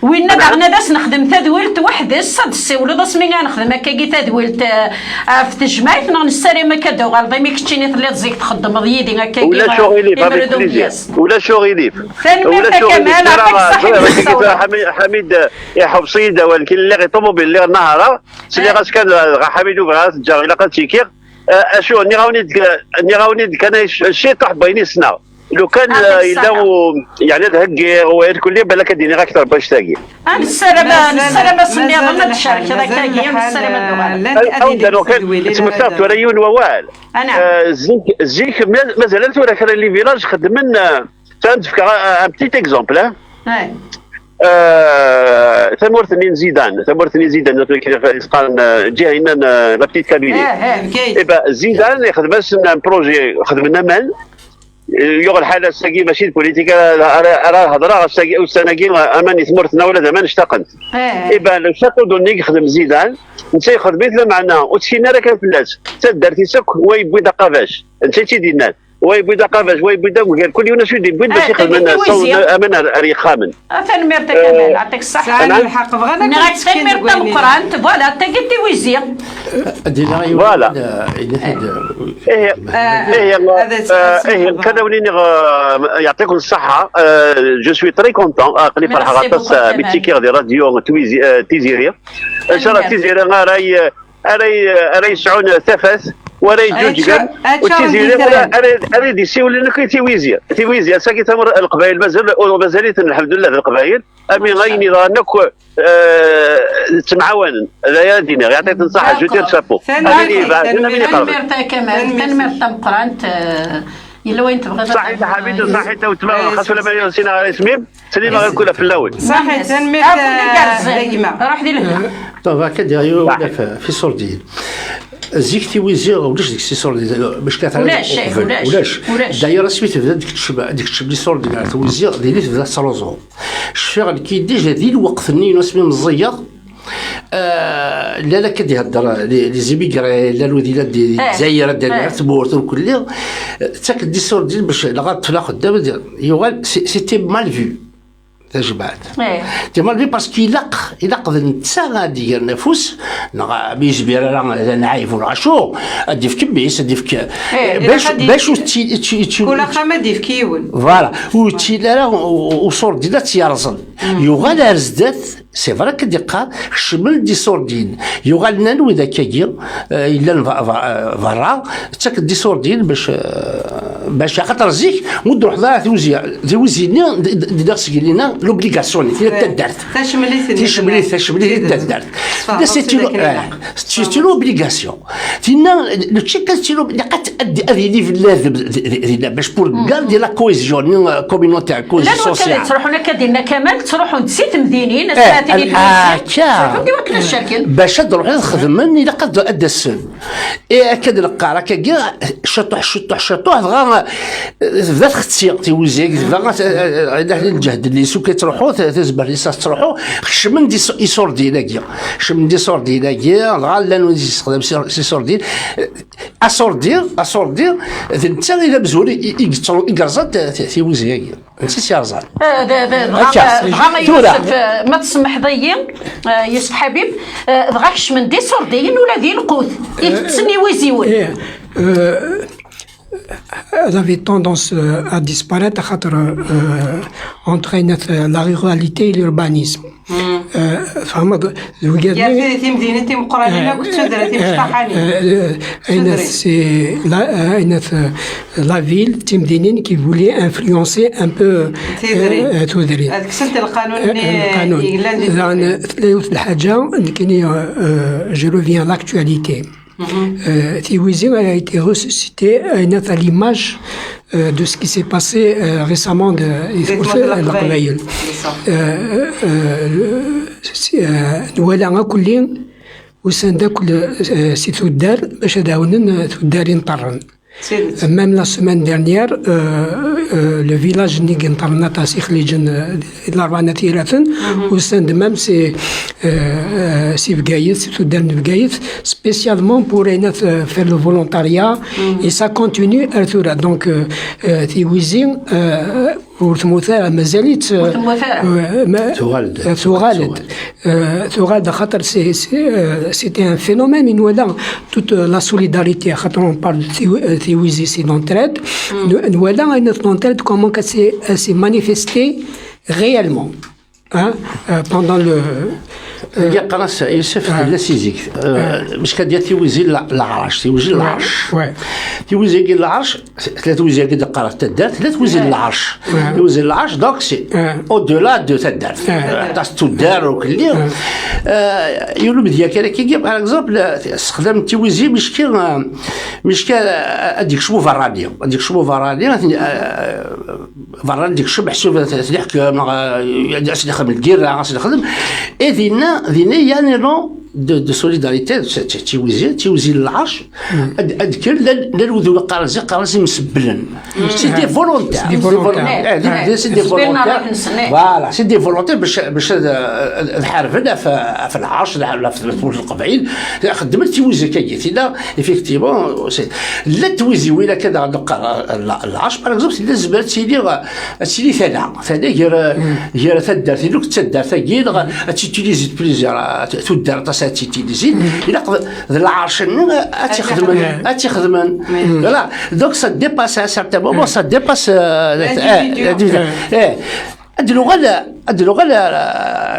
وين باغنا داس نخدم تدويلت وحدي صد السيولو داس مي غنخدم هكاكي تدويلت في تجمعيت نستري ما كدو غالضي مي كتشيني تلي تزيك تخدم ضيدي هكاكي ولا شغلي افيك بليزير ولا شغلي ولا شغلي حميد يا حبصيده ولكن اللي غيطوموبيل اللي النهار سلي غاس كان حميد وغاس جا الى قد تيكير اشو ني غاوني كان الشيء طاح بيني سنا لو كان الا يعني هذا هكير وكل بالك ديني اكثر باش تاقي السلامه سني ضمن الشركه هذاك هي السلامه لو كان تمثلت وريون ووال زيك مازال تورا كان لي فيلاج خدمنا تنفك ان بتيت اكزومبل ثمورثني زيدان قال جهه هنا لا بتيت كابيني ايبا زيدان يخدم لنا بروجي خدمنا مان يوغ الحاله ساقي ماشي البوليتيكا راه هضره ساقي سناكي اماني ثمورتنا ولا زمان اشتقنت ايبا لو شاطو دوني يخدم زيدان انت خدمت له معنا وتشينا راه كان فلاس تدرتي سك وي بويدا قافاش انت تيدينا وي بويدا قافاش وي بويدا قال كل يوم شو يدير باش يخدم لنا امانه ريخامن اثن ميرتا كمال يعطيك الصحه انا الحق بغينا نغير ميرتا مقران فوالا تا قلتي ويزيا فوالا ايه كان وليني يعطيكم الصحه جو سوي تري كونتون قلي فرحه غطاس بيتيكير دي راديو تيزيريا ان شاء الله تيزيريا راي يسعون ثفاث وراي جوج وتيزيريا راي دي سيولي لك تيويزيا ساكي تمر القبائل مازالت الحمد لله القبائل امي غيني رانك تمعاون لا دينا يعطيك الصحه جو دير شابو ميرتا كمال ميرتا مقران الا وين تبغي صحيت حبيبي صحيت وتما خاصو لما نسينا على اسمي سليمه غير كلها في الاول صحيح تنميت روح دير طيب هكا ولا في سوردين زيك تيويزي ولاش ديك سي سوردين باش كانت ولاش دايره سميت بدا ديك تشب لي سوردين تاع تويزي ديالي تبدا سالوزو الشغل كي ديجا ديال الوقت نينو اسمي مزير لا كدي هضر لي زيميغري لا الوديلات ديال الجزائر ديال تبورت وكل تاك دي سوردين باش لغات فلا خدام يوغال سيتي مال فيو تجمعت تمال بي باسكو يلق الانسان غادي النفوس بيش بيرا راه نعايف ولا شو ادي في كبيس ادي في باش كل خامه دي في كيون فوالا وتي لا وصور ديال تيرزل يوغال ارزدات سي فرا كديقا شمل دي سوردين يوغال نانو اذا كاير الا فرا تاك دي سوردين باش خاطر زيك ودو حضاره توزينا ديال سكيلينا لوبليغاسيون تدارت تشملي تدارت سي لوبليغاسيون تينا لو تشيك تيلو لقات ادي لي في باش بور كال دي لا كويزيون كومينوتير كويزيون سوسيال لا تروحوا لك ديالنا كمال تروحوا نسيت مدينين باش تروح تخدم الا قد ادى السن اكد القاره كاع شطوح غا ذات اختي تيوزيك ذا الجهد اللي سو كتروحوا تزبر لي تروحوا شمن دي سوردين كاع شمن دي سوردين كاع غا لا نستخدم سي سوردين اسوردير انت الا بزوري يقرزات تيوزيك انت سي رزان ما تسمح ضيين يوسف حبيب ضغاكش من دي سوردين ولا ذي القوت تسني ويزيون elle avait tendance à disparaître entraîne la ruralité et l'urbanisme. La ville Timdinin qui voulait influencer un peu Toudri. Je reviens à l'actualité. Tiwizir a été ressuscité à l'image de ce qui s'est passé récemment de l'Aqbayel. نوالا كلين وسندا كل سي تودار باش داونن تودارين طرن. Même la semaine dernière, le village Nigentarnata Sikhlijan Larvanatiraten, au sein de même c'est Sivgaït, c'est Soudan Vgaït, spécialement pour faire le volontariat, et ça continue à être là. Donc, Tiwizin, ورثموثا مازالت تغالد. ثغالد خاطر سيتي ان فينومين من ولا توت لا سوليداريتي خاطر اون بارل ثيويزي سي دونتريد ولا ان دونتريد كومون سي مانيفيستي réellement pendant le يا قناص يوسف لا سيزيك مش كدير تيوزي العرش تيوزي العرش تيوزي كي العرش ثلاث وزي كي قرا تدار ثلاث وزي العرش تيوزي العرش دونك سي او دولا دو تدار تاع تدار وكلي يقولوا بديا كي باغ اكزومبل استخدام التيوزي مش هذيك شبو فرانيه هذيك شبو فرانيه فران ديك الشبح شوف تحكم يخدم الكير يخدم دينا يعني نو de solidarité تيوزي العرش اذكر للوذو قارزي مسبلن سي دي فولونتير سي دي فولونتير فوالا سي دي فولونتير باش نحاربنا في العرش ولا في القبائل خدمت تيوزي كي لا ايفيكتيفون لا تويزي ولا كذا العرش باغ اكزومبل لازم تسيلي ثلاثه غير تدار لوك تدار ثقيل تيتيليزي بليزيور تدار تيتيليزي الى العرش اتخدمن لا دونك سا ديباس ان سارتان مومون سا ديباس اللغة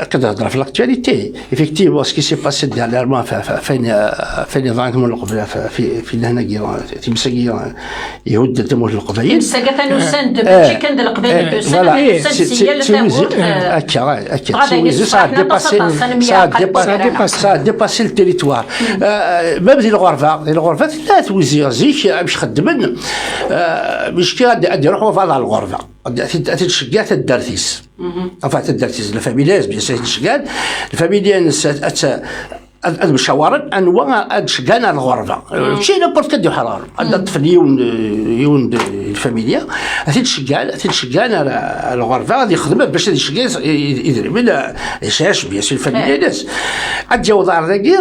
كتهضر في لاكتواليتي ايفيكتيفمون سكي سي باسي ديرنييرمون فين ظهرت القبيله في هنا تمسكيه يهود تموت القبائل تمسكه نسند ماشي كان القبائل تسند هكا تيوزي سا ديباسي التيريتوار ما بدي الغرفه لا توزي زيك باش خدمن باش كي غادي يروحوا في هذا الغرفه تشجع الدرتيس enfin الدرتيس الفاميليز بيان سي تشجع الفاميليز المشاورات انواع تشجعنا الغرفه شي نبورت كدو حرار عندنا طفل يون الفاميليا تشجعنا الغرفه غادي يخدم باش يشجع يدير من يشاش بيان سي الفاميليز عاد جاو دار ذاكي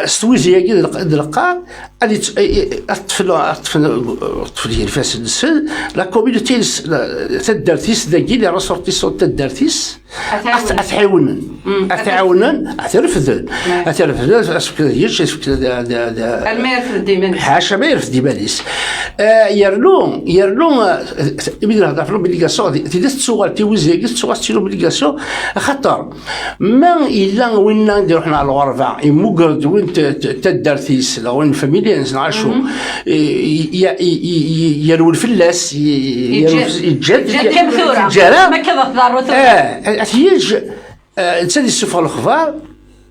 ستويزي كي دلقا غادي الطفل يلفاس السن لا كوميونيتي تدارتيس داكي لي ريسورتيسون تدارتيس اتعاونن اترفدن اسكو يجي المير في الديمانيس حاشا ما يرفد ديمانيس يرلون يبي نهضر في لوبليغاسيون تيدس تسوغال تيوزي تسوغال تي لوبليغاسيون خاطر ما الا وين نديرو حنا على الغرفه يموغد وين تدارتيس لا وين فاميليانز نعيشو يرول فلاس يجد ما كذا ضروري تيج الانسان يسوف الخبار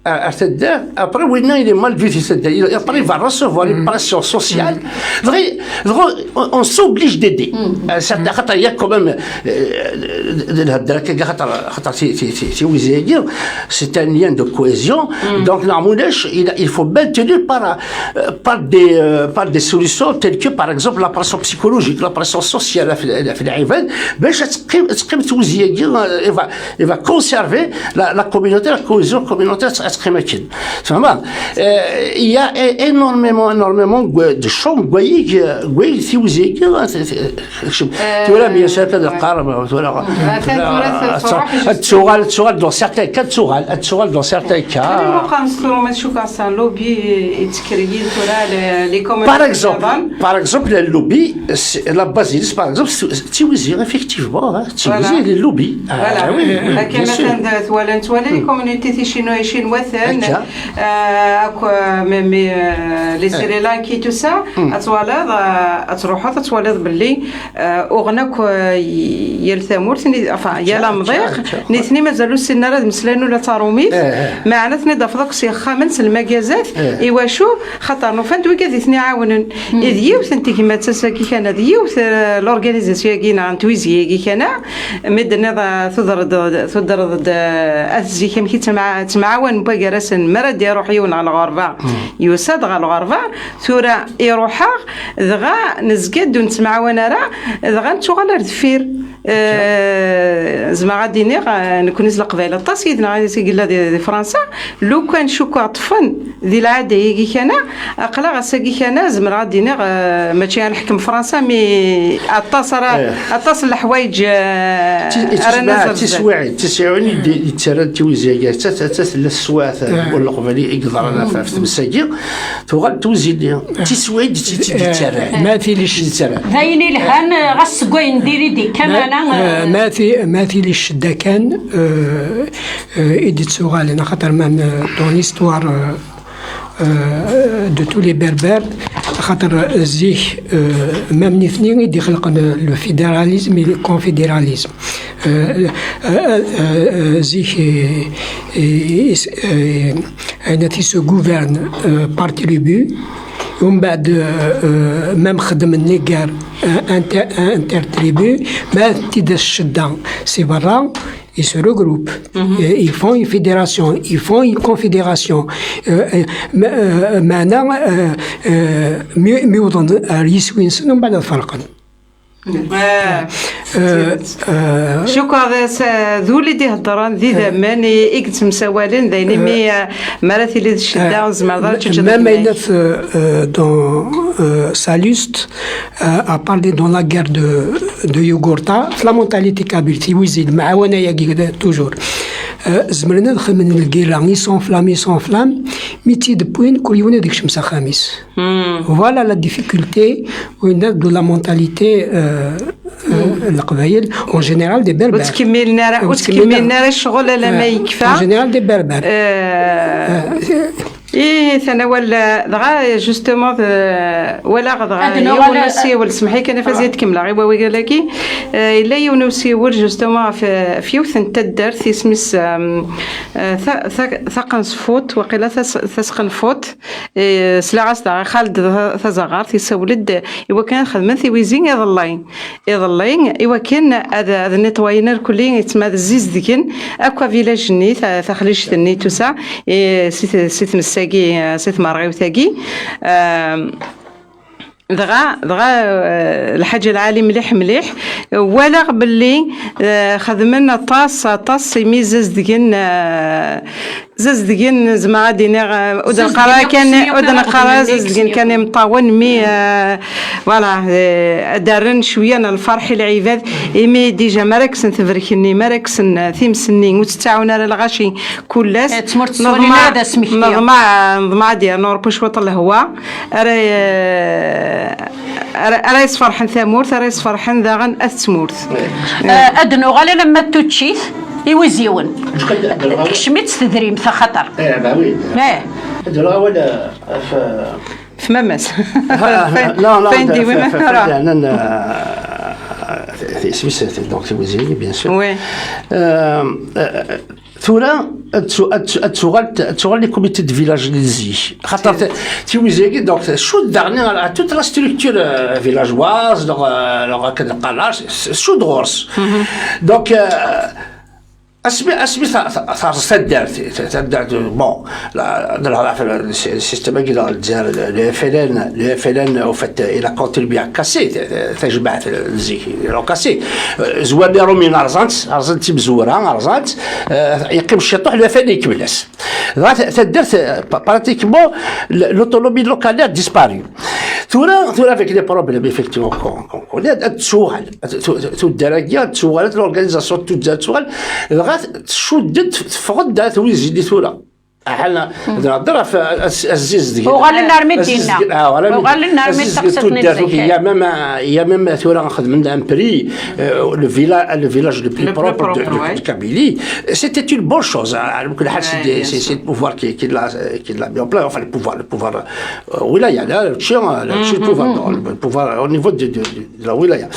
ارتدى ابري وين il est mal vu c'est-à-dire après il va recevoir une pression sociale on s'oblige d'aider ça خاطر il y a quand même الهدركه خاطر في وزير c'est un lien de cohésion donc نعملوش il faut maintenir par des solutions telles que par exemple la pression psychologique la pression sociale في العباد باش تقيم توزير il va conserver la communauté la cohésion communautaire il y a énormément de choses bien sûr التسوغال dans certains cas التسوغال dans certains cas par exemple le lobby la base par exemple توزير effectivement توزير les lobbies مثلا ثوالي كوميونيتي تيشينو مثلا اكو مي لي سريلانكي تو سا اتروحوا باللي اغنك يلثمور يا لا مضيق نيثني مازالو السنه مسلان ولا تاروميت معنا ثني دافضك سي خامس المكازات ايواشو خاطر نو فانت وكذا ثني عاونن اذيو ثنتي كيما تساكي كان ديو لورغانيزاسيون كينا تويزي كي كان مدنا تضرد ازي كيما تمعاون جرسن مرد يروح يون على الغربة يوسد على الغربة ثورة يروحها ذغا نزقد ونسمع ونرى ذغا نتوغل دفير زعما غادي نكون نزل قبيله التصيد غادي تيقول دي فرنسا لو كان شوكو عطفن ذي العاده يجي كان اقلا غاساكي كان زعما غادي ماشي غنحكم فرنسا مي اتصل الحوايج رانا تسوعني يتسرد توزيع تسل السواث ولا قبلي يقدر انا في المساجي تغل توزيع تسويد تتسرع ما في ليش ذايني لهان غاس كوين ديري دي كمان ما في الشدة كان إديت سوغال أنا خاطر من دون ليستوار دو تو لي بربر خاطر زيه مام الاثنين يدي خلق لو فيدراليزم لو كونفيدراليزم زيه أنا تيسو غوفرن بار تريبو ومن بعد مام خدم النيجر انتر تريبو ما تيدا الشدة سي برا ils se regroupent, ils font une fédération, ils font une confédération. معنا ميوضن ريسوينسن ومن بعد الفرق. شوك هذا ذولي دي هضران ذي ذمان إكت مسوالين ذيني مي مراتي لي الشدة وزمادار même Einef dans sa liste a parlé dans la guerre de Yugurta la mentalité kabyle تيوزيد معاونة يجي toujours زمرنا دخل من الجيران يسونفلام ميتي دبوين كل يوم ديك شمسة خامس voilà la difficulté de la mentalité القبائل en général des berbères وتكملنا الشغل لما يكفى en général des berbères إيه ثنا ولا دغا جوستومون ولا غدغا يونسي والسمحي كان فازيت كملا غير وي قالكي الا يونسي ول جوستومون في يوثن تدار تيسمس ثقن صفوت وقيلا ثسقن فوت سلاغاس دا خالد ثزغار تيسولد ايوا كان خدمت ويزين يضلين ايوا كان هذا النيتواينر كلين يتسمى الزيز ديكن اكوا فيلاج ني ثخليش ثني توسا سيت مساكي سيت مرغي وثاقي دغا الحاجه العالي مليح ولا باللي خدمنا طاس ميزاز زاز دقين زعما غادي ودن قرا كان ودن قرا زاز دقين كان مطاون مي فوالا دارن شويه الفرح العباد مي ديجا مراكسن تفركني مراكسن ثيمسني وتتعاون على الغاشي كلاس تمرت سولينا هذا سميتي نظمع ديال نور بشوط الهواء رايس فرحان ثامورث رايس فرحان ذاغن اثمورث ادنو غالي لما توتشيت يوزيون كشميت تدريم ثا خطر باوي هذا ولا في مماس لا فين دي وين في سويس دونك في وزيري بيان سور وي ثورة تشغل لي كوميتي دو فيلاج ليزي خاطر تيوزيكي دونك شو دارني على توت لا ستركتور فيلاجواز لو كنقلاش شو دغورس دونك اسمي صدرت بون نهضر في السيستم كذا الجزائر لو اف ال ان وفات الى كونتريبي كاسي تجمع الزي لو كاسي زوار لي رومين ارزنت تيمزوره ارزنت يقيم الشطوح لو اف ال يكملس تدرت براتيكمون لوتونومي لوكالير ديسباري ثورة avec des problèmes effectivement qu'on تشوغل الدرجات تشوغلت الاورغانيزاسيون تشوغل شدت فقد تويزي ثورة حنا نهضر في الزيز ديال وغال النار مدينا وغال النار متقصدني يا ميم ثورة ناخذ من ان بري لو فيلاج لو بلو بروبر دو كابيلي سيتي اون بون شوز كل حال سي البوفوار كي لا مي اون بلا enfin le pouvoir ولايه لا تشي البوفوار au niveau de la wilaya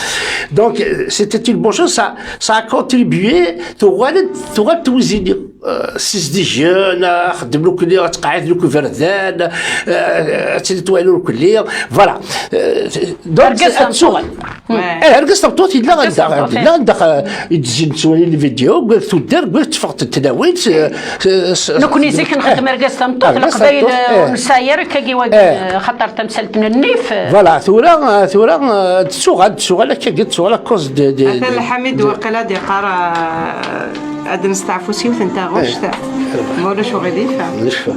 donc c'était une bonne chose ça a contribué توغال توزيني سيس دي جون خدم له كليه تقعد له فردان تتوالو كليه فوالا دونك السؤال رقصت بطوتي لا غندا يتزين تسولي الفيديو قلت تدار قلت فقط التداوين نكون زي كنخدم رقصت مطوط القبايل ونساير كي خاطر تمثلت النيف فوالا ثورة تسوغال كي قلت سوغال كوز دي مثلا حميد وقيلا دي قرا هاد نستعفو سيوث نتا غوش تاع مولا شو غادي يفهم نشفى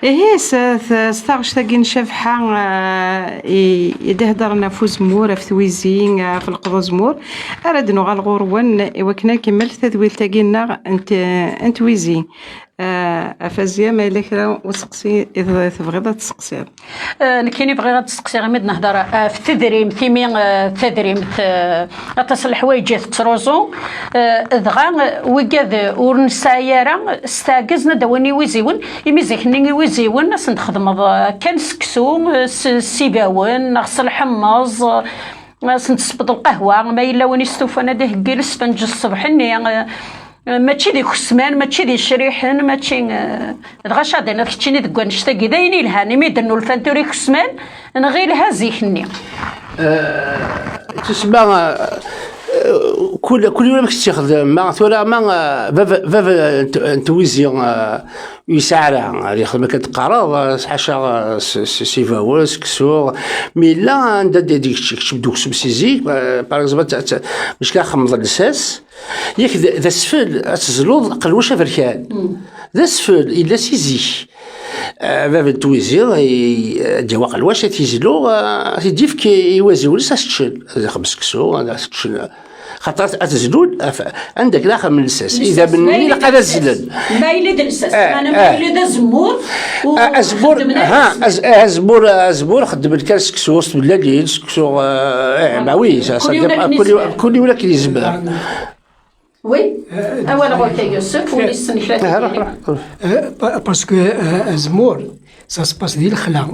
إيه ستاغش تاقين شفحة يدهدرنا في زمور في ثويزين في القضو زمور أراد نغال الغروان وكنا كمل تذويل تاقينا أنت ويزين أفازيا ما إلا كرا وسقسي إذا تبغيض تسقسي كاين يبغي تسقسي غير نهضر في التدريم تيمي التدريم تصل الحوايج تروزو دغا وكاد ورنسايرا استاكزنا دواني ويزيون يميزيكني ويزيون ناس نخدم كان سكسو سيباون نغسل الحمص نسبط القهوه ما الا وين استوفنا ده جلس فنج الصبح ماشي ديك السمان ماشي ديك الشريحن ماشي دغا شادنا كتشيني دك نشتا كدايني لهاني ميدنو الفانتوريك السمان نغيلها زيكني تسمع كل يوم تستخدم ما ثورا ما فاف تويزيون يسعرها اللي خدمة كتقرا حاشا سيفاوس كسور مي لا عندها ديك تبدو سبسيزي باغ اكزومبل باش كنخمض الساس ياك ذا السفل تزلوض قلوش فركان ذا السفل الا سيزي فاف تويزير ديوا قلواش تيزلو تيديف كي يوازيو لسا تشل خمس كسور هذا تشل خاطر اتزلول عندك الاخر من الساس اذا بني لقى الزلل ما يلد الساس انا ما يلد الزمور ازبور ازبور خدم الكاس كسوس ولا ليل كسو وي كل ولا كي يزبر وي اولا قلت يوسف وليس نحلات باسكو ازمور ça se passe ديال الخلا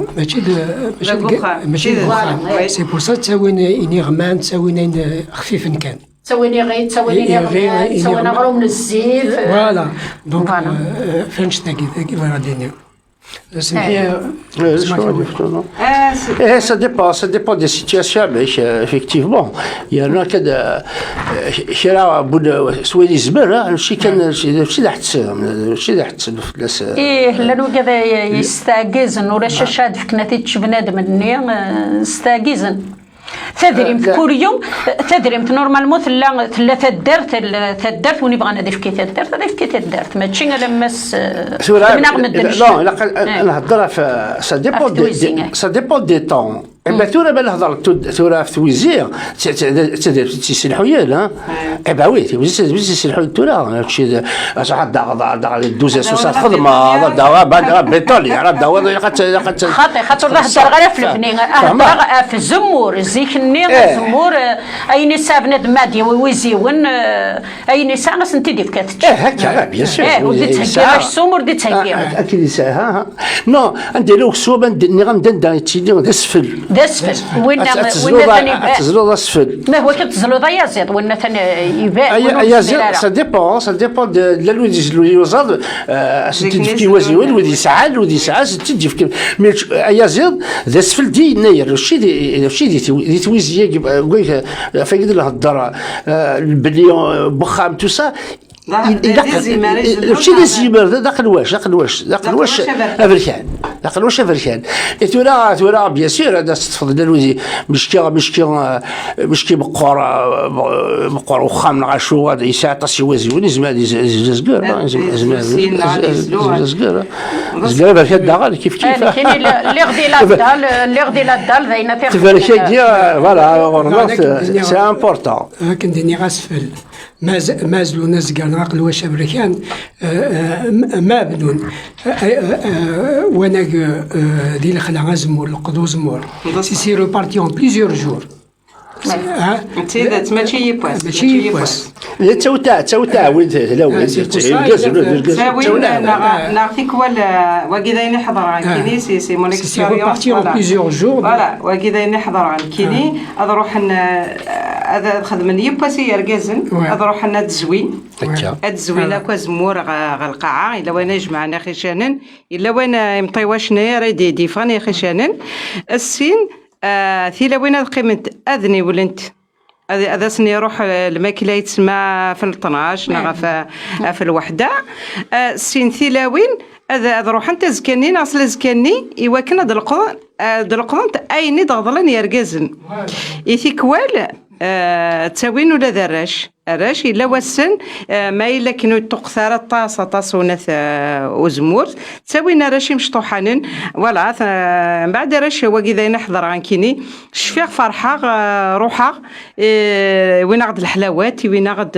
ماشي الخلا سي بور سا تساوين نغمان تساوين خفيف كان تساويني غير تساويني غير تساوينا غرو من الزيف فوالا دونك فهمت تاكي غادي ça dépend des situations mais effectivement il y en a كذا شراء بود سويدي زبر شي كان شي تحت الناس لانه كذا يستاجزن ولا شاد في كناتيتش بنادم مني استاجزن تدريم كل يوم تدريم نورمالمون ثلاثة درت وني بغا نضيف كي تدرت نضيف كي تدرت ماشي لمس لا نهضر في سا ديبون دي طون اما ثورة بان نهضر ثورة في تويزير تيسلحوا يال ايبا وي تيسلحوا الثورة هادشي صح دا دوزا سوسات خدمة دا بيطولي خاطر نهضر غير في البنين هضر في الزمور زيكني الزمور اي نساء بنادم مادي ويزيون اي نساء ناس نتيدي في كاتش هكا بيان سور وديت هكا باش سومر ديت هكا اكيد نساء نو عندي لو سوبا نغم دندا تيدي دسفل دسفل وين تزلو دسفل ما هو كتزلو ضا يزيد وين ثاني يبان يزيد سا ديبون لا لو يزلو يوزاد تدي في وزيون ودي ساعات تدي في مي يزيد دسفل دي نير شي دي تويزيه قولك فايد الهضره البليون بخام تو سا شي دي زيمر داخل واش افريكان تورا بيان سور هذا تفضل الوزي مشكي مقور وخام غاشو هذا يساعد شي وزيون زمان زغير زغير داغال كيف كاين اللي غدي لا دال زينه تفركي فوالا سي امبورطون كنديني غاسفل مازلو ناس كاع ناقل واش امريكان ما بدون وانا ديال خلا غزمور القدو زمور سي ريبارتي اون بليزيور جور انت ماشي يباس توتا وين لا وين نعطيك وكذا نحضر عن كيني سي مون اكسبيريونس فوالا وكذا نحضر عن كيني اروح هذا خدم يباسي يركزن اروح انا تزوين الزوينه كزمور غالقاعه الا وانا جمعنا خشانن الا وانا يمطيواشنا راه ديفاني خشانن السين ثيلا وين قيمة أذني ولنت هذا سني يروح الماكلة يتسمى في 12 نغا في الوحدة سين ثيلا وين هذا روح أنت زكاني ناصل زكاني إوا كنا دلقضن أيني ضغضلن يرجزن يثيك وال تساوين ولا ذراش اراش الا وسن ما الا كانوا تقثار طاس وناث وزمور تساوينا راشي مشطوحانن ولا من بعد راش هو كذا نحضر غنكيني شفيق فرحه روحه وين غد الحلاوات وين غد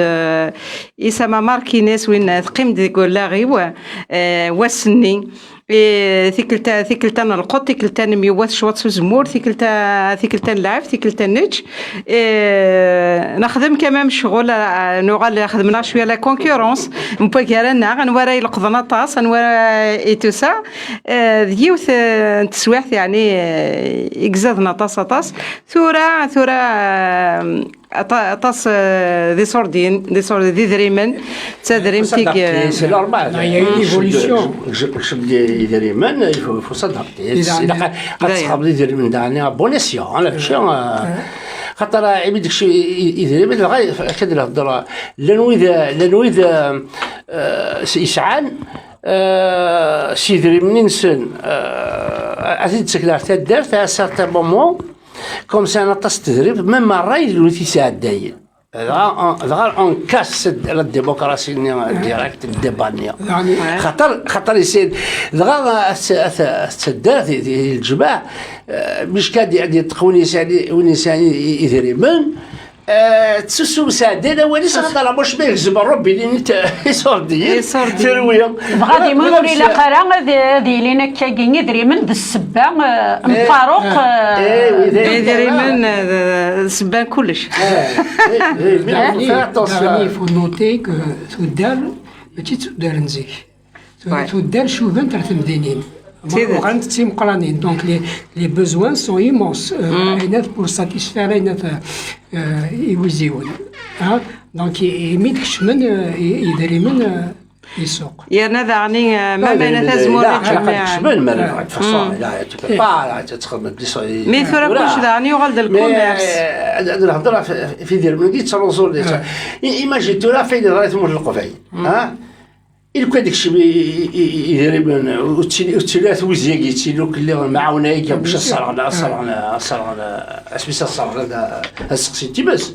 يسمى ماركينيس وين ثقيم ديك ولا غيو وسني ثيكلتا نرقط ثيكلتا ميوات شواط زمور ثيكلتا نلعب ثيكلتا نج نخدم كمان شغل نوغال خدمنا شويه لا كونكورونس مبكرنا غنورا القضنا طاس غنورا اي تو سا ديوث تسويحت يعني اكزادنا طاس ثورة طاس دي سوردين دي دريمن تدريم تيك سي نورمال Il y a une évolution. دي دريمن يفو صدقتي قد تخبط دريمن داني بون اسيون على فشي خاطر عبيد داكشي يدريمن غير كدير الهضره لنويد يسعان سي دريمن نسن عزيز تسكلار تدار à un certain moment comme c'est un tas تدريب même الراي اللي تيساعد دغا اون كاس la démocratie ديريكت الديبانيه خاطر يسير دغا تدار الجماع مش كاد يعني تقونيس يعني ونساني يدريمن تسوسو سادنا ولي صغار باش ما يهزم ربي اللي يصردي ترويه غادي موري لا قرا هذه لينا كاكيني دريمن بالسبه مفاروق دريمن السبان كلش Il faut noter que تودار ماشي تودار نزيك تودار شوفان تاع المدينين وغانت تيم قرانين دونك لي بوزوان سون ايمونس عينات بور ساتيسفير عينات يوزيون دونك يميت كشمن يدري من يسوق يا ذعني ما بين تزمور الجماعه كشمن ما فاصون لا لا تدخل مي ثورا كلش ذعني وغلد الكوميرس الهضره في دير من قيت تلوزور ايماجي تورا فين رايت مول القفاي إلا كان داكشي يدري وتشيلات وزياكي تشيلو كلي معاونه باش الصرغنا اسميتها الصرغنا السقسيتي بس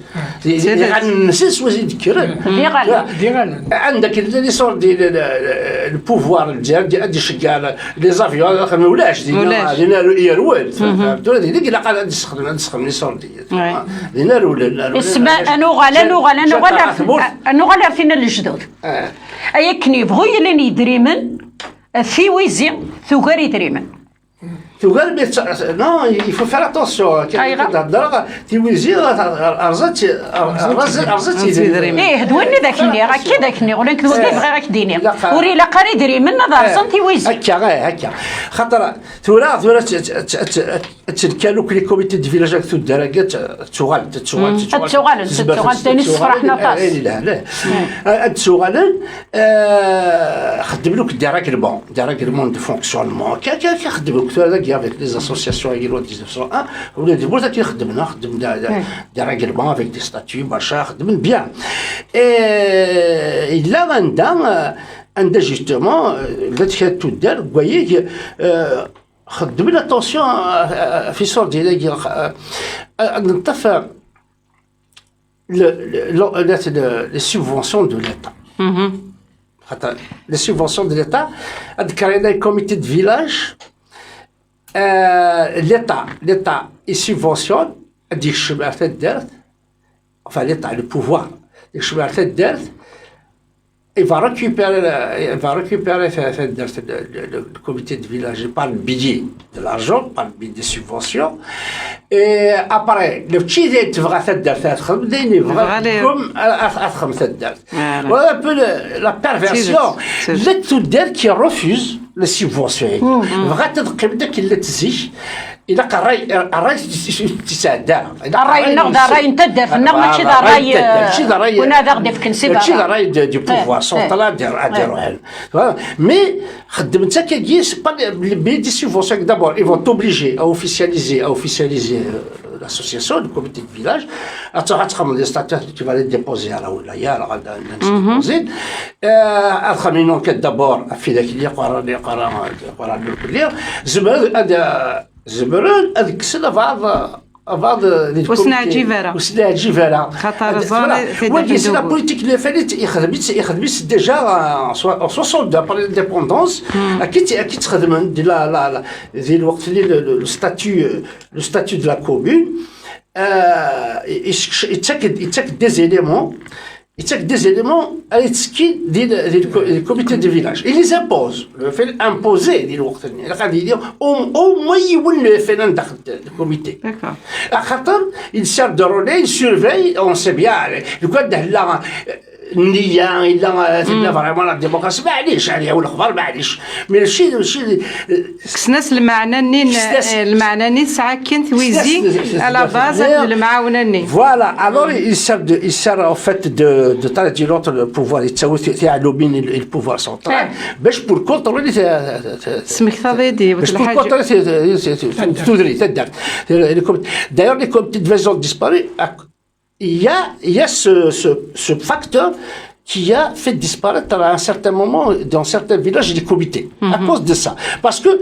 غنسس ويذكر ديغال عندك اللي صور ديال البوفوار الجزائر ديال شكال لي زافيون ما ولاش دينا يروال فهمتوا هذيك اللي قاعد نسخن لي صور دينا رولا اسمع انا فينا الجدود ايكني بغي اللي يدريمن في ويزي ثوغار يدريمن ثوغار نو يفو فير اتونسيون كتهضر تيويزي ارزات يدريمن ايه هدواني ذاكني راه كي ذاكني ولا كنت بغي راك ديني وري لا قاري يدريمن ظهر تيويزي هكا خاطر ثورا تلكالو كلي كوميتي دو فيلاج ثو الدراكات تشوغال تاني فرحنا طاس لا تشوغال خدم لك ديراكتمون دو فونكسيونمون كيخدم لك هذاك avec les associations Aguilot 1901 ولا دي بوزا كيخدم ديراكتمون avec des statuts machin خدم بيان الا عندها جوستومون اللي تدار كوايك خدم لنا اتونسيون في صور ديال نطفى les subventions de l'État. Les subventions de l'État, a créé un comité de village. L'État il subventionne, dit enfin l'État, le pouvoir, il va récupérer le comité de village par le billet de l'argent, par le billet des subventions. Et après, le petit tu vas faire comme voilà un peu la perversion. L'étudiant qui refuse les subventions. إلا الراي تساعد الراي النغض الراي نتدر في النغ ماشي ذا الراي كنا ذا غدي في كنسيبه ماشي ذا الراي دو بوفوار سونطرال ديالو مي خدمتها كيس بي دي سيفونسيون دابور ils vont t'obliger à officialiser l'association, le comité de village. Tu vas les statuts, tu vas les déposer à la wilaya, à la déposer. Tu une enquête d'abord à Fidakilia, زمران هذيك السنه بعض بعض وسنا جيفارا. وسنا جيفارا خاطر زار ولكن سي لا بوليتيك اللي فاتت يخدم ديجا 60 دابا لينديبوندونس اكيد تخدم دي لا دي الوقت اللي لو ستاتيو دو لا كومون يتاكد دي زيليمون التسكين ديال الكوميتي دو فيلاج اي لي امبوز في الامبوزي ديال الوقت اللي غادي يدير او موان يولي فين داخل الكوميتي خاطر يسير دو رولي سيرفي اون سي بيان لو كان لا النية إلا فريمون لا ديموكراسي معليش عليها والأخبار معليش مي الشيء كسناس المعنى ني ساعة كنت ويزي على باز المعاونة ني فوالا الوغ يسير أو فات دو تاع دي لوطر البوفوار يتساوي تاعو بين البوفوار سونترال باش بور كونترولي سميك ثاضيدي باش بور كونترولي تدري تدار دايور لي كوميتي دو فيزون ديسباري. Il y a ce facteur qui a fait disparaître à un certain moment dans certains villages des comités à cause de ça. Parce que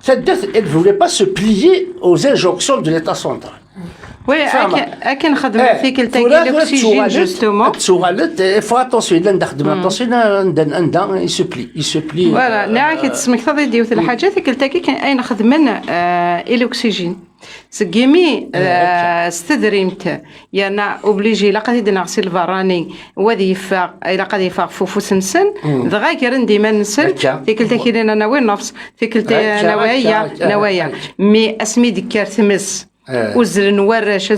cette dette, elle ne voulait pas se plier aux injonctions de l'État central. Oui, أكن خدمة فيك التاكيل الأكسجين justement. Il faut attention, il se plie. Voilà, نعم كتسمك تضي ديوث الحاجات فيك التاكي كان أين خدمنا الأكسجين. سقيمي استدريمت يعني اوبليجي لا قد نغسل الفراني وذي يفاق الى قد يفاق فوفو سنسن دغا كيرن ديما نسل فيك التاكيلين انا وين نفس فيك نوايا مي اسمي دكار تمس وزر نورش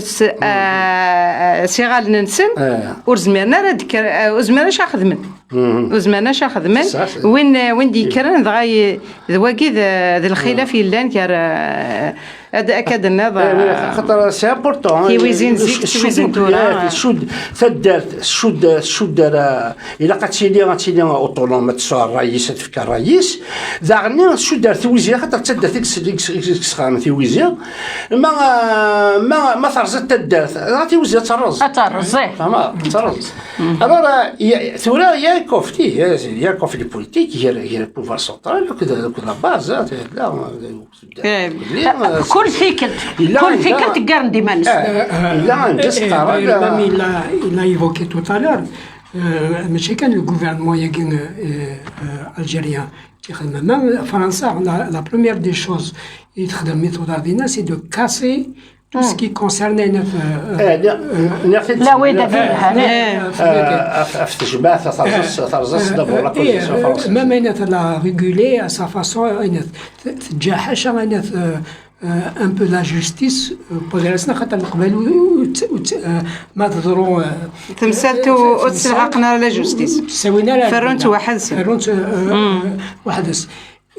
سيغال ننسن ورزمرنا راه دكر وزمرنا شا خدمن وزمرنا شا خدمن وين ديكرن دغا ذواكي ذا الخلاف يلان كار هذا أكاد النظر خاطر سي امبورطون كيويزين زيك كيويزين تورا شود فدارت شود الا غاتيلي اوتونوم تسوى الرئيس تفكر الرئيس داغني شود دارت ويزيا خاطر تدارت اكس خام في ويزيا ما ثرزت تدارت غاتي ويزيا ترز فهمت ترز الوغ ثورا يا كوفتي بوليتيك هي البوفوار سونترال كذا باز لا كل فكر تقارن ديما il a évoqué tout à l'heure ماشي كان le gouvernement algérien même فرنسا la première des choses يتخدم ميثود دينا c'est de casser tout ce qui concernait لا وين même la réguler à sa façon تجاحش un peu la justice بوزي راسنا خاطر نقبلوا ما تضروا تمثلتوا وتسلحقنا لا جوستيس سوينا فرنت واحد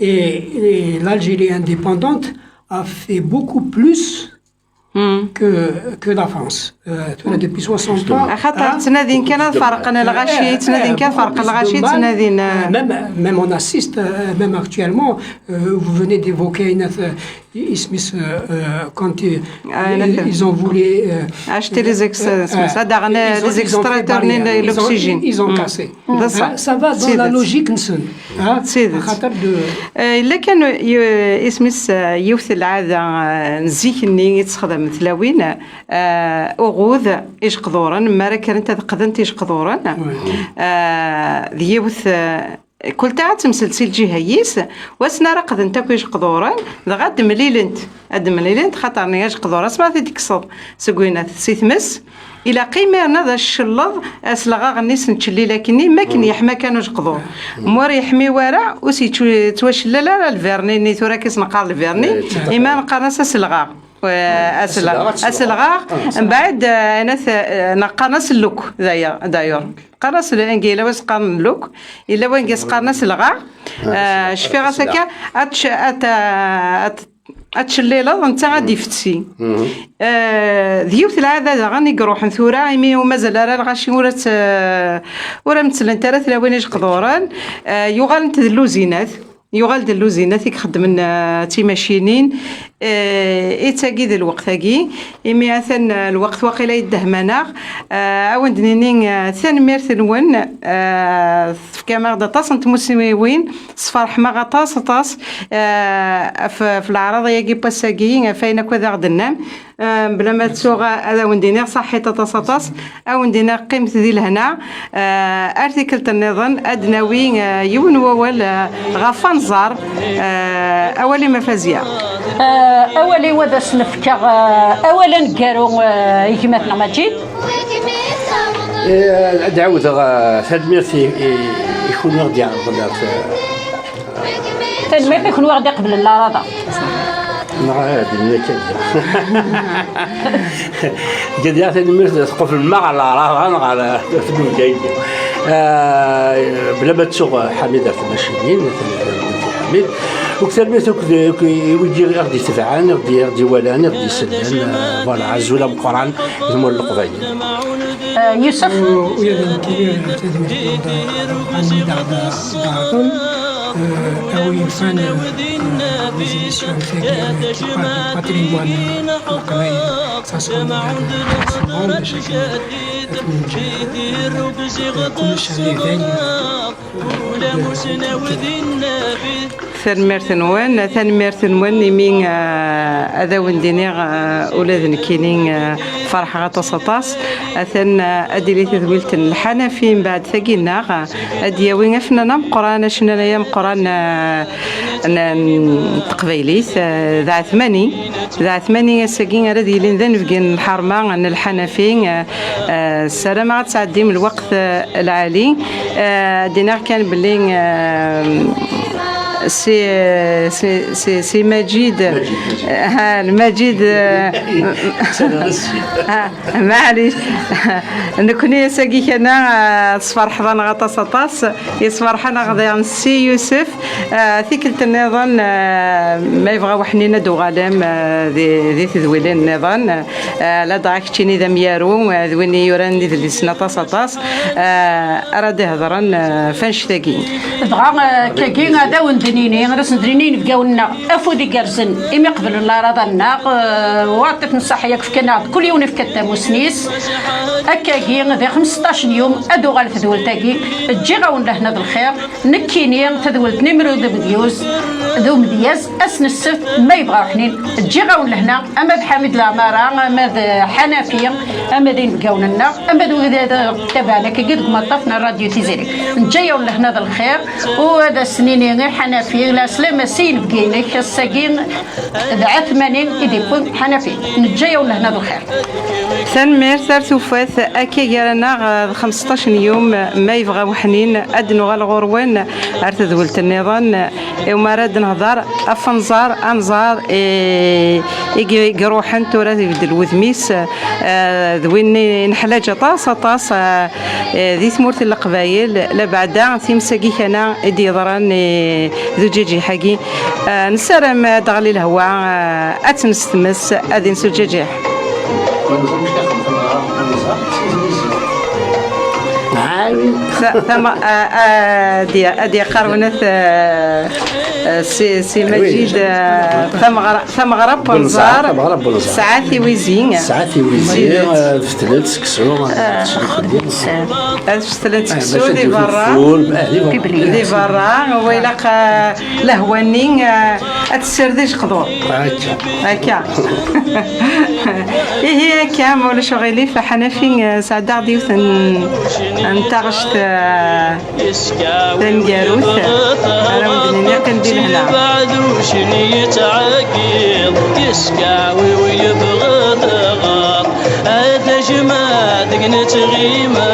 et l'Algérie indépendante a fait beaucoup plus que la France. Depuis 60 ans. خاطر تنادين كان فرقنا الغاشي تنادين كان فرق الغاشي تنادين. Même on assiste, même actuellement, vous venez d'évoquer Smith quand ils ont voulu acheter les extracteurs d'oxygène. Ils ont cassé. Ça va dans la logique خاطر إلا كانوا سميث يوث العادة نزيكني يتخدم مثلاوين أغوذ إيش قدورا ما راه كانت قدنت إيش قدورا ديوث كل تاع تمسلسل جهيس واسنا راه قدنت كيش قدورا غاد مليلنت خاطرني اش قدورا سما ديك الصوت سكوينات سيتمس الى قيمه نذا الشلض اسلغا غنيس نتشلي لكني ما كان يحمى كانوا قدور مور يحمي ورا وسي تواشلا لا الفيرني ني ثورا كيس نقار الفيرني اما نقرنس اسلغا اسلغا من بعد انا نقرنس اللوك دايور قرنس الانجيلا واش قرن اللوك الا وين قاس قرنس الغا شفي غاسكا اتشليله انت غادي فتسي ذيوت العاده غاني يروح ثورا يمي ومازال راه غاشي ورا مثلا انت راه ثلاوينيش قدوران يغال نتدلو زينات يغال دلو زينات يخدم تيماشينين إتاقي ذا الوقت هاكي إمي أثن الوقت واقيلا يدهمنا أوندنيني ثان ميرث نون في كاميرا طاس نتمسميوين صفرح ما غطاس طاس في العراض ياكي باساكي فاينا كذا غدنام بلا ما تسوغ هذا وندينا صحي تطاس وندينا قيمة ذي الهنا ارتيكل النظام ادناوي يون وول غفنزار اولي مفازيا اولي وذا سنفكا اولا كارو يكماتنا ماجيد دعوة تدميرتي يكون غادي يعرض تدميرتي يكون غادي قبل اللاراضة مع هذه النكد قد يعطي المثل تقف الماء على راه على تقول جيد بلا ما تسوق حميدة في المشينين حميد وكثر من ويجي غادي يتفعل غادي ولان غادي يسلم فوالا عزوله بالقران يسموا القضايا يوسف ويا كبير تدمير أو يفان ريزوليسيون في الباتريمون القبائل ساسون بشكل كلش عليه ثان ميرثنوان يمين هذا ونديني أولاد نكينين فرح غطاس أثن أدلي تذويلت الحنفي من بعد ثقينا أدياوين فننا مقران شننا يا مقران تقبيليت ذا ثماني ساقين ردي لين ذن فقين الحرمة عن الحنفي السلام عاد تعدي من الوقت العالي دينار كان باللي سي مجيد المجيد معليش نكوني ساقي كنا صفر حضان غطاس يصفر حنا غضي سي يوسف ثيكلت النظام ما يبغى وحنينا دو غالم ذي تذويلين النظام لا ضاعك تشيني ذا ميارو ذويني يوران ذي اللي سنة طاس أراد هضران فانش ثاقين دغا كاكين هذا وندنيني غرس ندرينين بقاولنا افودي كارزن امي قبل الله رضنا واطف نصح ياك فكنا كل يوم فكتا موسنيس هكاكي ذا 15 يوم ادو غال تدولتاكي تجي غاون لهنا الخير نكيني تدولت نمرو ذو مدياز اسن السفت ما يبغى حنين تجي غاون لهنا اما حميد العماره اما حنفيه اما دين بقاولنا اما ذو تبعنا كي قد ما طفنا الراديو تيزيري نجيو لهنا الخير وهذا السنين غير حنفي لا سلامة سين بقينك الساقين دعا 80 إذا يكون حنفي نتجايو لهنا بالخير ثان ميرث ثوفات أكي قالنا 15 يوم ما يبغى وحنين أدنو غالغوروان أرتذولت النظام وما راد نهضر أفنزار أنزار يقروحن تورا يبدل وذميس ذوين نحلاجة طاس ذي ثمورت القبايل لا بعدا ثيمساقي كان إدي ضران ذو جيجي حقي نسرم دغلي الهواء أتنستمس أذي نسو جيجيح ثم أدي قرونة سي مجيد ثم غرب بنزار ساعاتي ويزين فتلت سكسو فتلت سكسو دي برا ويلاق لهوانين أتسرديش خضور هكا هي هكا مولا شغيلي فحنفين سعد عديوث انتغشت تنجاروث أنا مدنيا كندير هنا بعد وشني يتعاقب يسقاوي ويبغى ثغار هذا جمادك نتغيمة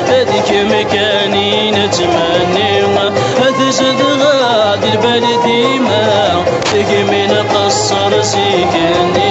هذيك مكاني نتمنى هذا زد غادي البلد ديما تقمي نقصر سيكني